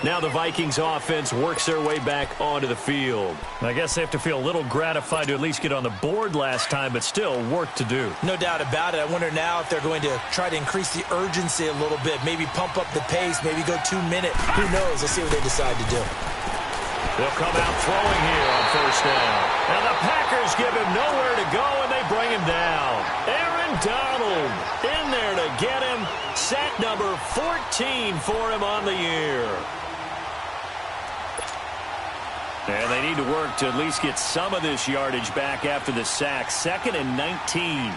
Now the Vikings offense works their way back onto the field. I guess they have to feel a little gratified to at least get on the board last time, but still work to do. No doubt about it. I wonder now if they're going to try to increase the urgency a little bit, maybe pump up the pace, maybe go 2-minute. Who knows? Let's see what they decide to do. They'll come out throwing here on 1st down. And the Packers give him nowhere to go, and they bring him down. Aaron Donald in there to get him. Sack number 14 for him on the year. And they need to work to at least get some of this yardage back after the sack. 2nd and 19.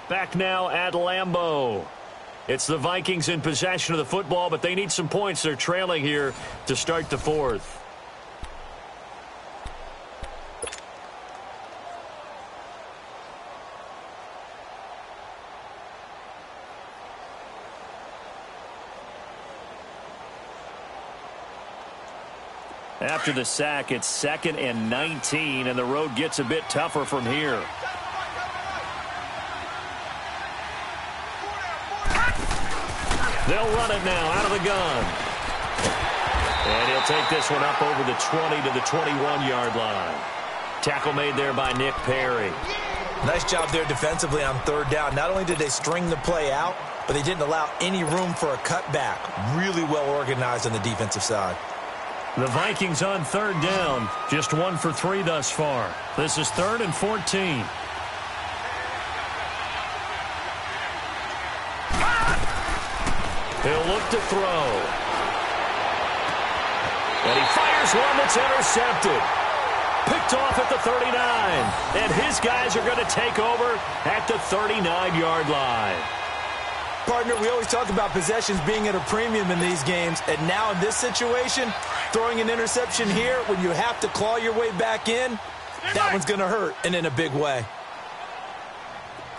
Back now at Lambeau. It's the Vikings in possession of the football, but they need some points. They're trailing here to start the 4th. After the sack, it's 2nd and 19, and the road gets a bit tougher from here. They'll run it now out of the gun. And he'll take this one up over the 20 to the 21-yard line. Tackle made there by Nick Perry. Nice job there defensively on 3rd down. Not only did they string the play out, but they didn't allow any room for a cutback. Really well organized on the defensive side. The Vikings on 3rd down. Just 1 for 3 thus far. This is 3rd and 14. He'll look to throw. And he fires one that's intercepted. Picked off at the 39. And his guys are going to take over at the 39-yard line. Partner, we always talk about possessions being at a premium in these games. And now in this situation, throwing an interception here when you have to claw your way back in, that one's going to hurt, and in a big way.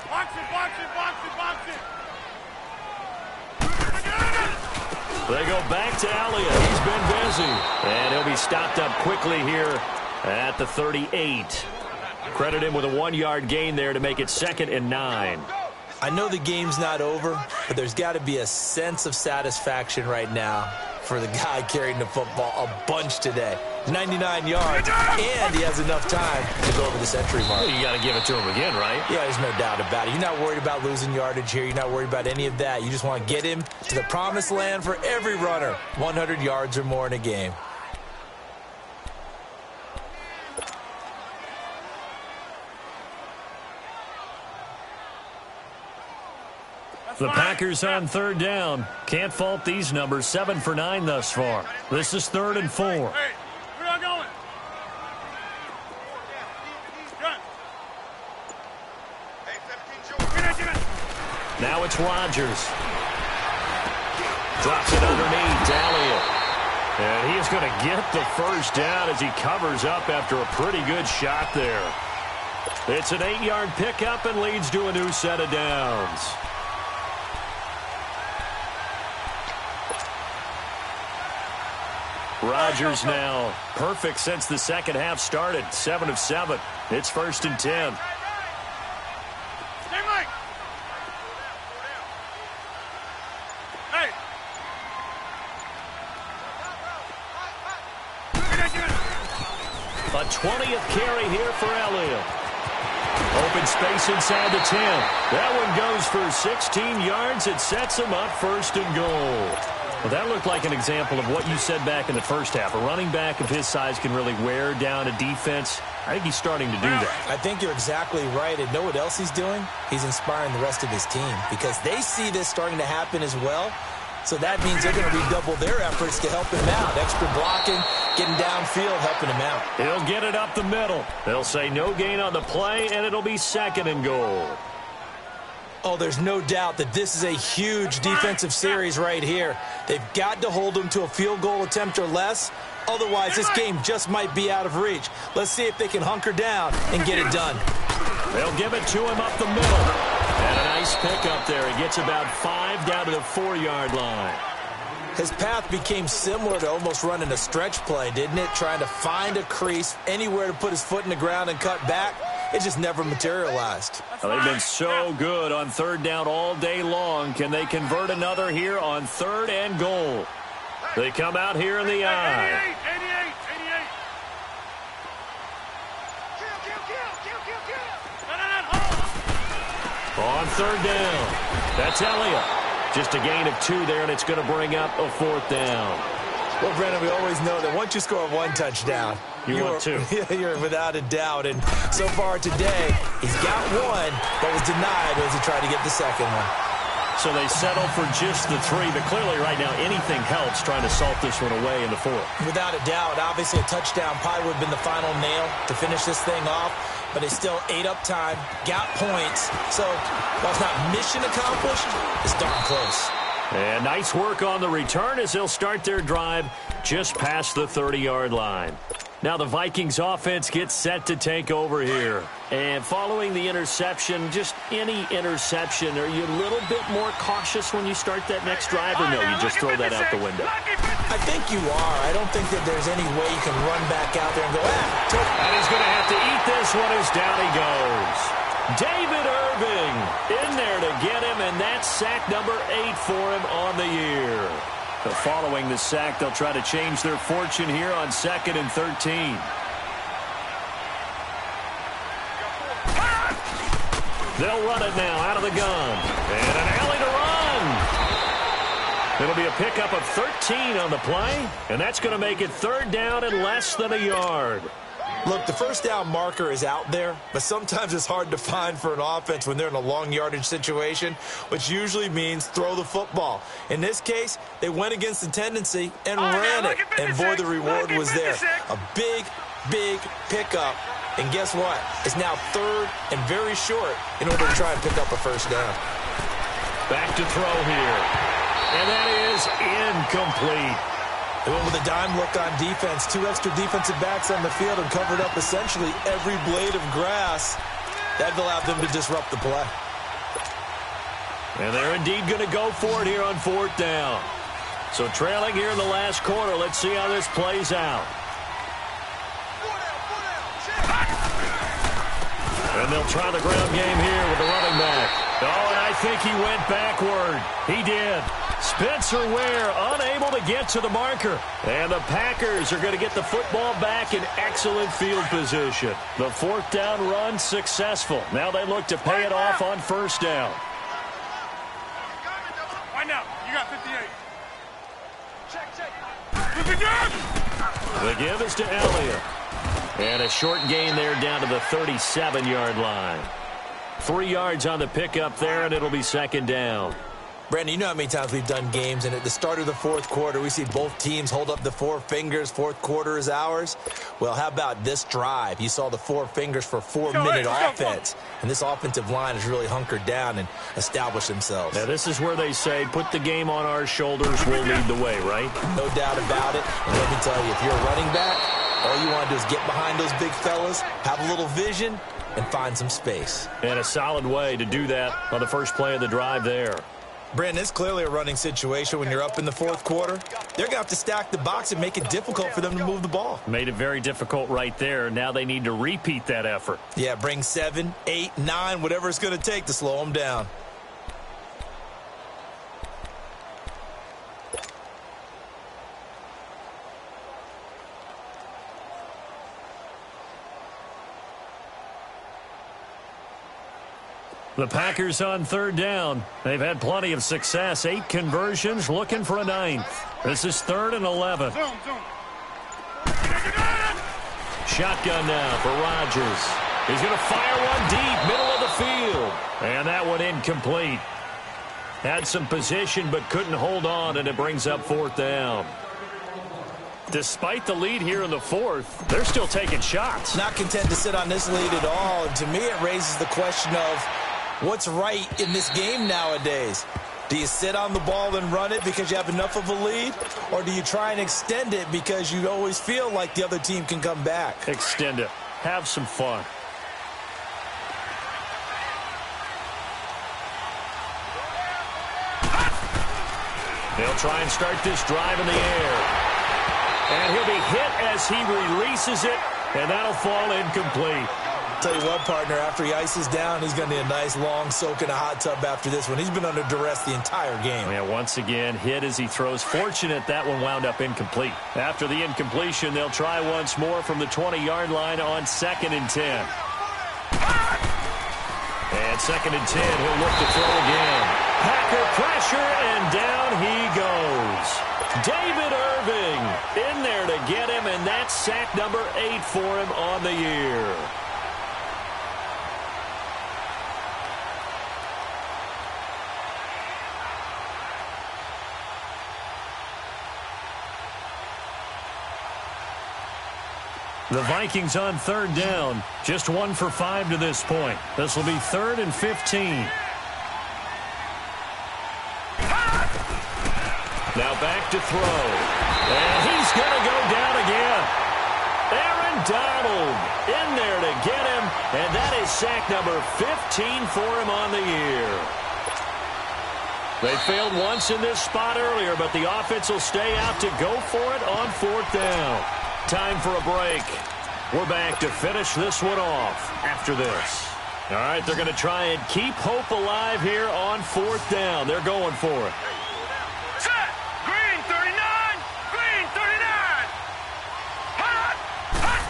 Box it, box it, box it, box it. They go back to Elliott. He's been busy. And he'll be stopped up quickly here at the 38. Credit him with a 1-yard gain there to make it 2nd and 9. I know the game's not over, but there's got to be a sense of satisfaction right now for the guy carrying the football a bunch today. 99 yards, and he has enough time to go over the century mark. Well, you got to give it to him again, right? Yeah, there's no doubt about it. You're not worried about losing yardage here. You're not worried about any of that. You just want to get him to the promised land for every runner. 100 yards or more in a game. The Packers on 3rd down. Can't fault these numbers. 7 for 9 thus far. This is 3rd and 4. Hey, where y'all going? Now it's Rodgers. Drops it underneath. Elliott. And he is going to get the 1st down as he covers up after a pretty good shot there. It's an 8-yard pickup and leads to a new set of downs. Rodgers now perfect since the second half started. 7 of 7. It's 1st and 10. Stay Mike. Hey. A 20th carry here for Elliott. Open space inside the 10. That one goes for 16 yards. It sets him up 1st and goal. Well, that looked like an example of what you said back in the first half. A running back of his size can really wear down a defense. I think he's starting to do that. I think you're exactly right. And know what else he's doing? He's inspiring the rest of his team because they see this starting to happen as well. So that means they're going to redouble their efforts to help him out. Extra blocking, getting downfield, helping him out. He'll get it up the middle. They'll say no gain on the play, and it'll be 2nd and goal. Oh, there's no doubt that this is a huge defensive series right here. They've got to hold them to a field goal attempt or less. Otherwise, this game just might be out of reach. Let's see if they can hunker down and get it done. They'll give it to him up the middle. And a nice pickup there. He gets about 5 down to the 4-yard line. His path became similar to almost running a stretch play, didn't it? Trying to find a crease, anywhere to put his foot in the ground and cut back. It just never materialized. Well, they've been so good on 3rd down all day long. Can they convert another here on 3rd and goal? They come out here in the eye. 88. On 3rd down. That's Elliott. Just a gain of 2 there, and it's going to bring up a 4th down. Well, Brandon, we always know that once you score 1 touchdown, you want 2. You're without a doubt. And so far today, he's got 1, but was denied as he tried to get the 2nd one. So they settle for just the 3, but clearly right now anything helps trying to salt this one away in the 4th. Without a doubt, obviously a touchdown probably would have been the final nail to finish this thing off, but they still ate up time, got points. So while it's not mission accomplished, it's darn close. And nice work on the return as they'll start their drive just past the 30-yard line. Now the Vikings offense gets set to take over here. And following the interception, just any interception, are you a little bit more cautious when you start that next drive, or no, you just throw that out the window? I think you are. I don't think that there's any way you can run back out there and go, And he's going to have to eat this one as down he goes. David Irving in there to get him, and that's sack number 8 for him on the year. Following the sack, they'll try to change their fortune here on 2nd and 13. They'll run it now out of the gun. And an alley to run. It'll be a pickup of 13 on the play, and that's going to make it 3rd down and less than a yard. Look, the 1st down marker is out there, but sometimes it's hard to find for an offense when they're in a long yardage situation, which usually means throw the football. In this case, they went against the tendency and ran it, and boy, the reward was there. A big, big pickup, and guess what? It's now 3rd and very short in order to try and pick up a 1st down. Back to throw here, and that is incomplete. They went with a dime look on defense. 2 extra defensive backs on the field and covered up essentially every blade of grass. That allowed them to disrupt the play. And they're indeed going to go for it here on 4th down. So trailing here in the last quarter. Let's see how this plays out. And they'll try the ground game here with the running back. Oh, and I think he went backward. He did. Spencer Ware unable to get to the marker. And the Packers are going to get the football back in excellent field position. The 4th down run successful. Now they look to pay it off on 1st down. Right now, you got 58. The give is to Elliott. And a short gain there down to the 37-yard line. 3 yards on the pickup there, and it'll be 2nd down. Brandon, you know how many times we've done games, and at the start of the 4th quarter, we see both teams hold up the 4 fingers. 4th quarter is ours. Well, how about this drive? You saw the 4 fingers for 4-minute offense, and this offensive line has really hunkered down and established themselves. Now, this is where they say, put the game on our shoulders, we'll lead the way, right? No doubt about it. And let me tell you, if you're a running back, all you want to do is get behind those big fellas, have a little vision, and find some space. And a solid way to do that on the first play of the drive there. Brandon, it's clearly a running situation when you're up in the 4th quarter. They're going to have to stack the box and make it difficult for them to move the ball. Made it very difficult right there. Now they need to repeat that effort. Yeah, bring 7, 8, 9, whatever it's going to take to slow them down. The Packers on 3rd down. They've had plenty of success. 8 conversions, looking for a 9th. This is 3rd and 11. Shotgun now for Rodgers. He's going to fire one deep, middle of the field. And that one incomplete. Had some position but couldn't hold on, and it brings up 4th down. Despite the lead here in the 4th, they're still taking shots. Not content to sit on this lead at all. And to me, it raises the question of what's right in this game nowadays. Do you sit on the ball and run it because you have enough of a lead? Or do you try and extend it because you always feel like the other team can come back? Extend it. Have some fun. They'll try and start this drive in the air. And he'll be hit as he releases it, and that'll fall incomplete. Tell you what, partner, after he ices down, he's going to need a nice long soak in a hot tub after this one. He's been under duress the entire game. Yeah, once again, hit as he throws. Fortunate that one wound up incomplete. After the incompletion, they'll try once more from the 20-yard line on 2nd and 10. And 2nd and 10, he'll look to throw again. Packer pressure, and down he goes. David Irving in there to get him, and that's sack number 8 for him on the year. The Vikings on 3rd down. Just 1 for 5 to this point. This will be 3rd and 15. Now back to throw. And he's going to go down again. Aaron Donald in there to get him. And that is sack number 15 for him on the year. They failed once in this spot earlier, but the offense will stay out to go for it on 4th down. Time for a break. We're back to finish this one off after this. All right, they're going to try and keep hope alive here on 4th down. They're going for it. Set. Green 39. Green 39. Hot. Hot.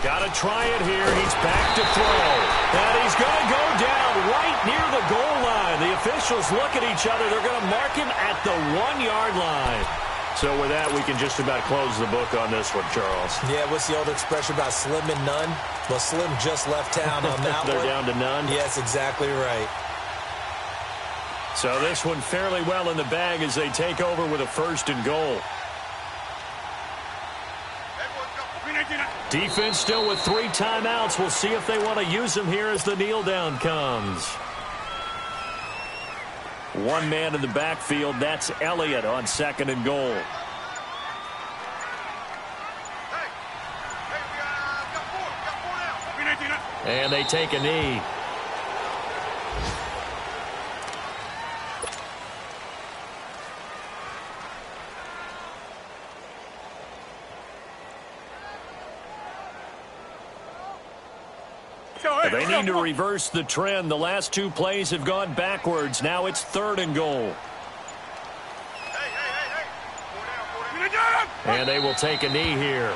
Got to try it here. He's back to throw. And he's going to go down right near the goal line. The officials look at each other. They're going to mark him at the 1-yard line. So with that, we can just about close the book on this one, Charles. Yeah, what's the old expression about slim and none? Well, Slim just left town on that They're one. down to none? Yes, exactly right. So this one fairly well in the bag as they take over with a 1st and goal. Defense still with 3 timeouts. We'll see if they want to use them here as the kneel down comes. 1 man in the backfield. That's Elliott on 2nd and goal. And they take a knee. They need to reverse the trend. The last 2 plays have gone backwards. Now it's 3rd and goal. And they will take a knee here.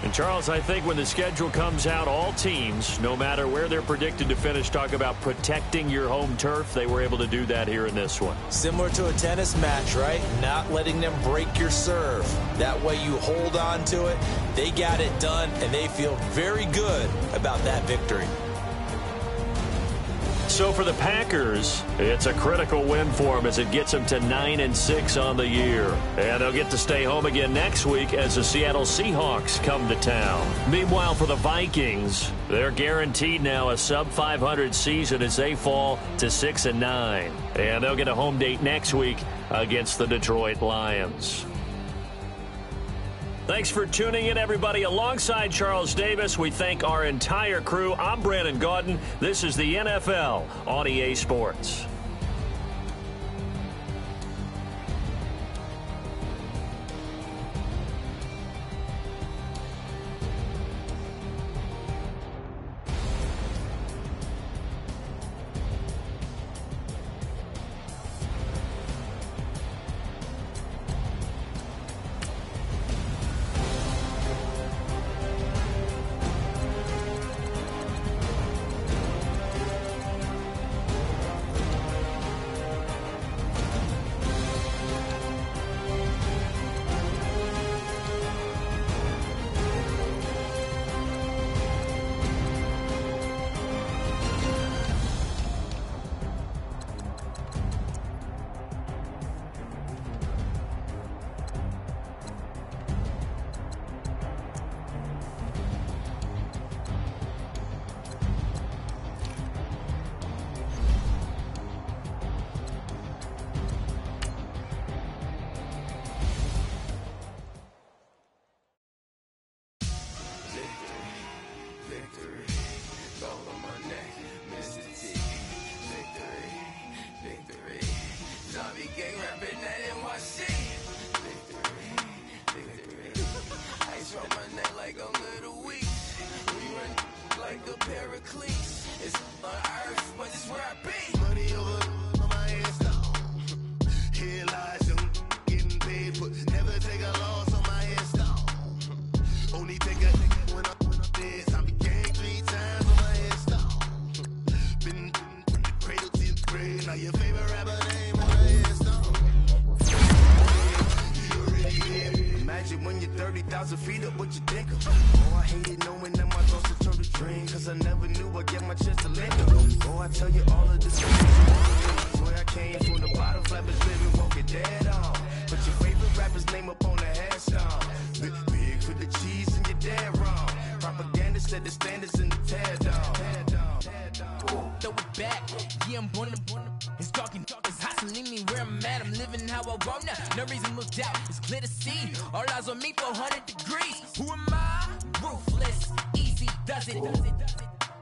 And Charles, I think when the schedule comes out, all teams, no matter where they're predicted to finish, talk about protecting your home turf. They were able to do that here in this one. Similar to a tennis match, right? Not letting them break your serve. That way you hold on to it. They got it done, and they feel very good about that victory. So for the Packers, it's a critical win for them as it gets them to 9-6 on the year. And they'll get to stay home again next week as the Seattle Seahawks come to town. Meanwhile, for the Vikings, they're guaranteed now a sub-500 season as they fall to 6-9. And they'll get a home date next week against the Detroit Lions. Thanks for tuning in, everybody. Alongside Charles Davis, we thank our entire crew. I'm Brandon Gaudin. This is the NFL on EA Sports. like I'm little weak. We run like a Pericles. It's on earth, but it's where I be. Money over on my head stone. Here lies young, getting paid, but never take a loss on my head stone. Only take a when I'm dead. I became 3 times on my head stone. Been from the cradle to the grave. Now your favorite rapper name on my head stone. You already there. Imagine when you're 30,000 feet up, what you think of? Oh, I hated knowing that my thoughts would turn to dream, cause I never knew I'd get my chance to linger. Oh, I tell you all of this. Where I came from, the bottom flappers living, walking dead on. Put your favorite rapper's name up on the headstone. Big for the cheese and you're dead wrong. Propaganda said the standards in the tear down. Throw it back, yeah, I'm born to. It's talking, it's hustling me where I'm at. I'm living how I want now. No reason to look out, it's clear to see. All eyes on me, 400 degrees. Who am I? Ruthless, easy does it.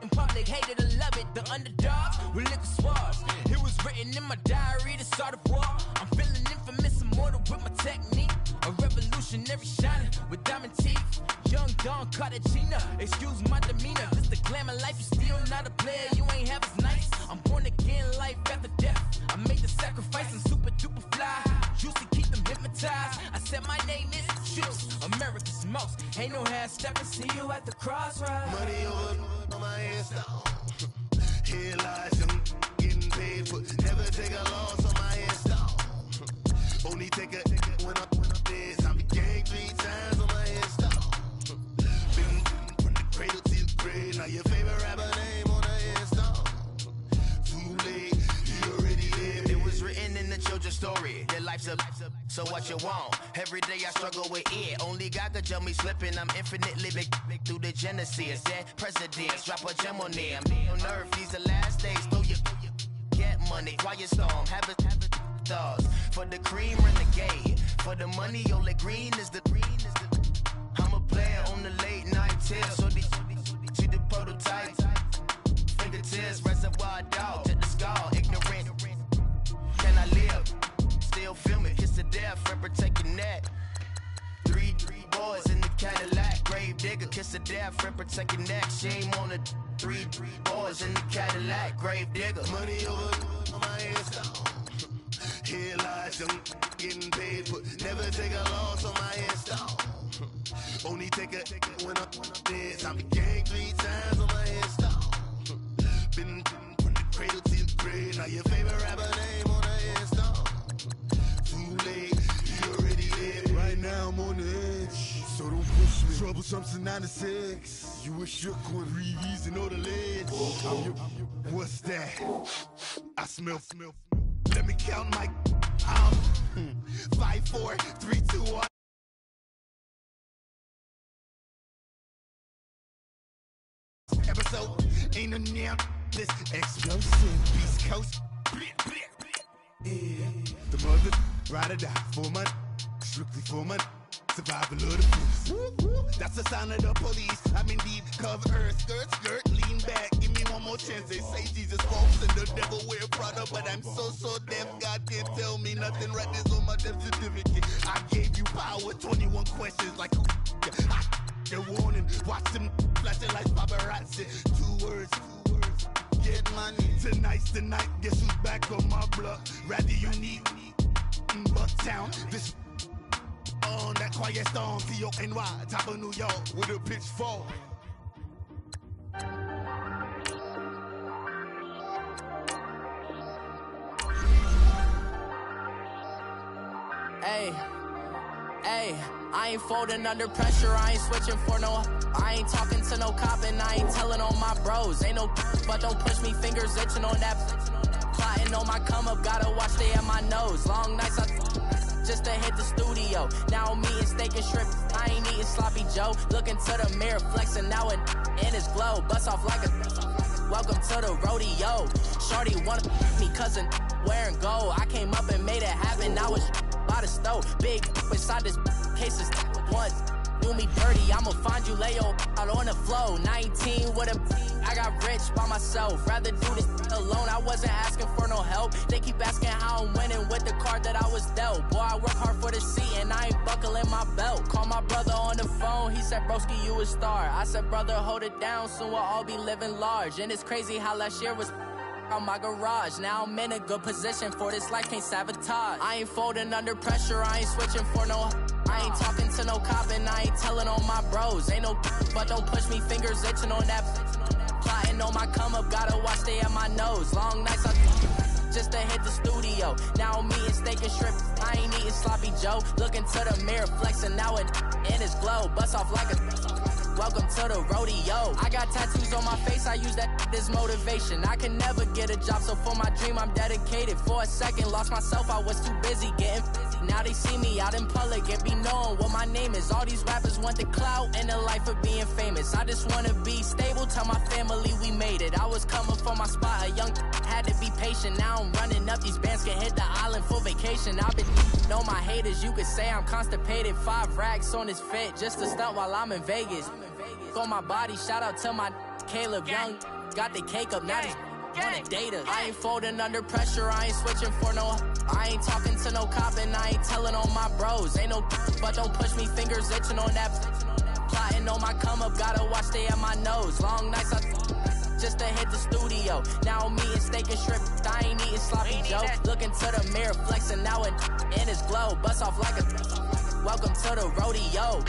In public, hated or love it. The underdogs with liquor swabs. It was written in my diary to start a war. I'm feeling infamous, immortal with my technique. A revolutionary shining with diamond teeth. Young Don Cartagena, excuse my demeanor. This the glamour life, you still not a player. You ain't half as nice. I'm born again, life after death. I made the sacrifice and super duper fly. Used to keep them hypnotized. I said my name is Juice, America's most. Ain't no half stepping, see you at the crossroads. Money over on my head stone. Here lies young, getting paid, but never take a loss on my head stone. Only take a when I'm dead. I became 3 times on my head stone. Been from the cradle to the grave. Now your favorite rapper name on the head stone. Too late, you already lived. It was written in the children's story. Their life's a so what you want? Every day I struggle with it. Only God could tell me slipping. I'm infinitely big through the genesis. Dead presidents, drop a gem on them. On earth, these the last days. Throw your get money, quiet storm. Have it thoughts. For the cream, renegade. For the money, Ole Green is the. I'm a player on the late night tips. So these see the prototype. Fingertips, reservoir dog. Check the skull, ignorant. Can I live? Still film it, kiss to death, and protect your neck. 3 boys in the Cadillac, grave digger, kiss to death, and protect your neck. Shame on the 3 boys in the Cadillac, grave digger. Money over on my head stone. Here lies young, getting paid, but never take a loss on my head stone. Only take a when I'm dead. I became 3 times on my head stone. Been from the cradle to the grave. Now your favorite rapper name on the head stone. Too late, you already lived. Right now I'm on the edge, so don't push me. Troublesome to 9 to 6. You wish you could breathe easy, know the ledge. What's that? I smell. Let me count my 5, 4, 3, 2, 1. Episode ain't no damn this explosive Beast Coast. Yeah. The mother ride or die for money, strictly for money. Survival of the fittest. That's the sign of the police. I'm indeed cover earth, skirt, lean back. Give me one more chance. They say Jesus walks and the devil wear Prada, but I'm so deaf. God can't tell me nothing. Right this on my death certificate. I gave you power. 21 questions like who? The warning. Watch them flashing like paparazzi. 2 words. Get money. Tonight's the night. Guess who's back on my block? Rather unique. Bucktown. This. On that quiet storm, T-O-N-Y, top of New York, with a pitchfork. Hey, I ain't folding under pressure, I ain't switching for no. I ain't talking to no cop and I ain't telling on my bros. Ain't no but don't push me, fingers itching on that. Plotting on my come up, gotta watch they at my nose. Long nights just to hit the studio. Now I'm eating steak and shrimp. I ain't eating sloppy Joe. Looking to the mirror, flexing now and in his glow. Bust off like a welcome to the rodeo. Shorty wanna me cousin wearing gold. I came up and made it happen. Now it's by the stove. Big inside this case is one. do me dirty, I'ma find you, lay your out on the floor. 19 with a, I got rich by myself. Rather do this alone, I wasn't asking for no help. They keep asking how I'm winning with the card that I was dealt. Boy, I work hard for the seat and I ain't buckling my belt. Call my brother on the phone, he said, broski, you a star. I said, brother, hold it down, soon we'll all be living large. And it's crazy how last year was on my garage. Now I'm in a good position for this life, can't sabotage. I ain't folding under pressure, I ain't switching for no. I ain't talking to no cop and I ain't telling on my bros. Ain't no but don't push me, fingers itching on that. Plotting on my come up, gotta watch stay at my nose. Long nights just to hit the studio. Now I'm eating steak and shrimp, I ain't eating sloppy Joe. Looking to the mirror, flexing now it in his glow. Bust off like a welcome to the rodeo. I got tattoos on my face, I use that as motivation. I can never get a job, so for my dream I'm dedicated. For a second, lost myself, I was too busy getting busy. Now they see me out in public and be knowing what my name is. All these rappers want the clout and the life of being famous. I just wanna be stable, tell my family we made it. I was coming for my spot, a young had to be patient. Now I'm running up, these bands can hit the island for vacation. I've been know my haters, you could say I'm constipated. 5 racks on this fit, just to stunt while I'm in Vegas. On my body, shout out to my Caleb Young. Got the cake up, now these wanna date us. I ain't folding under pressure, I ain't switching for no. I ain't talking to no cop and I ain't telling on my bros. Ain't no but don't push me, fingers itching on that. Plotting on my come up, gotta watch stay at my nose. Long nights just to hit the studio. Now I'm eating steak and shrimp, I ain't eating sloppy Joe. Looking to the mirror, flexing now it in his glow. Bust off like a welcome to the rodeo.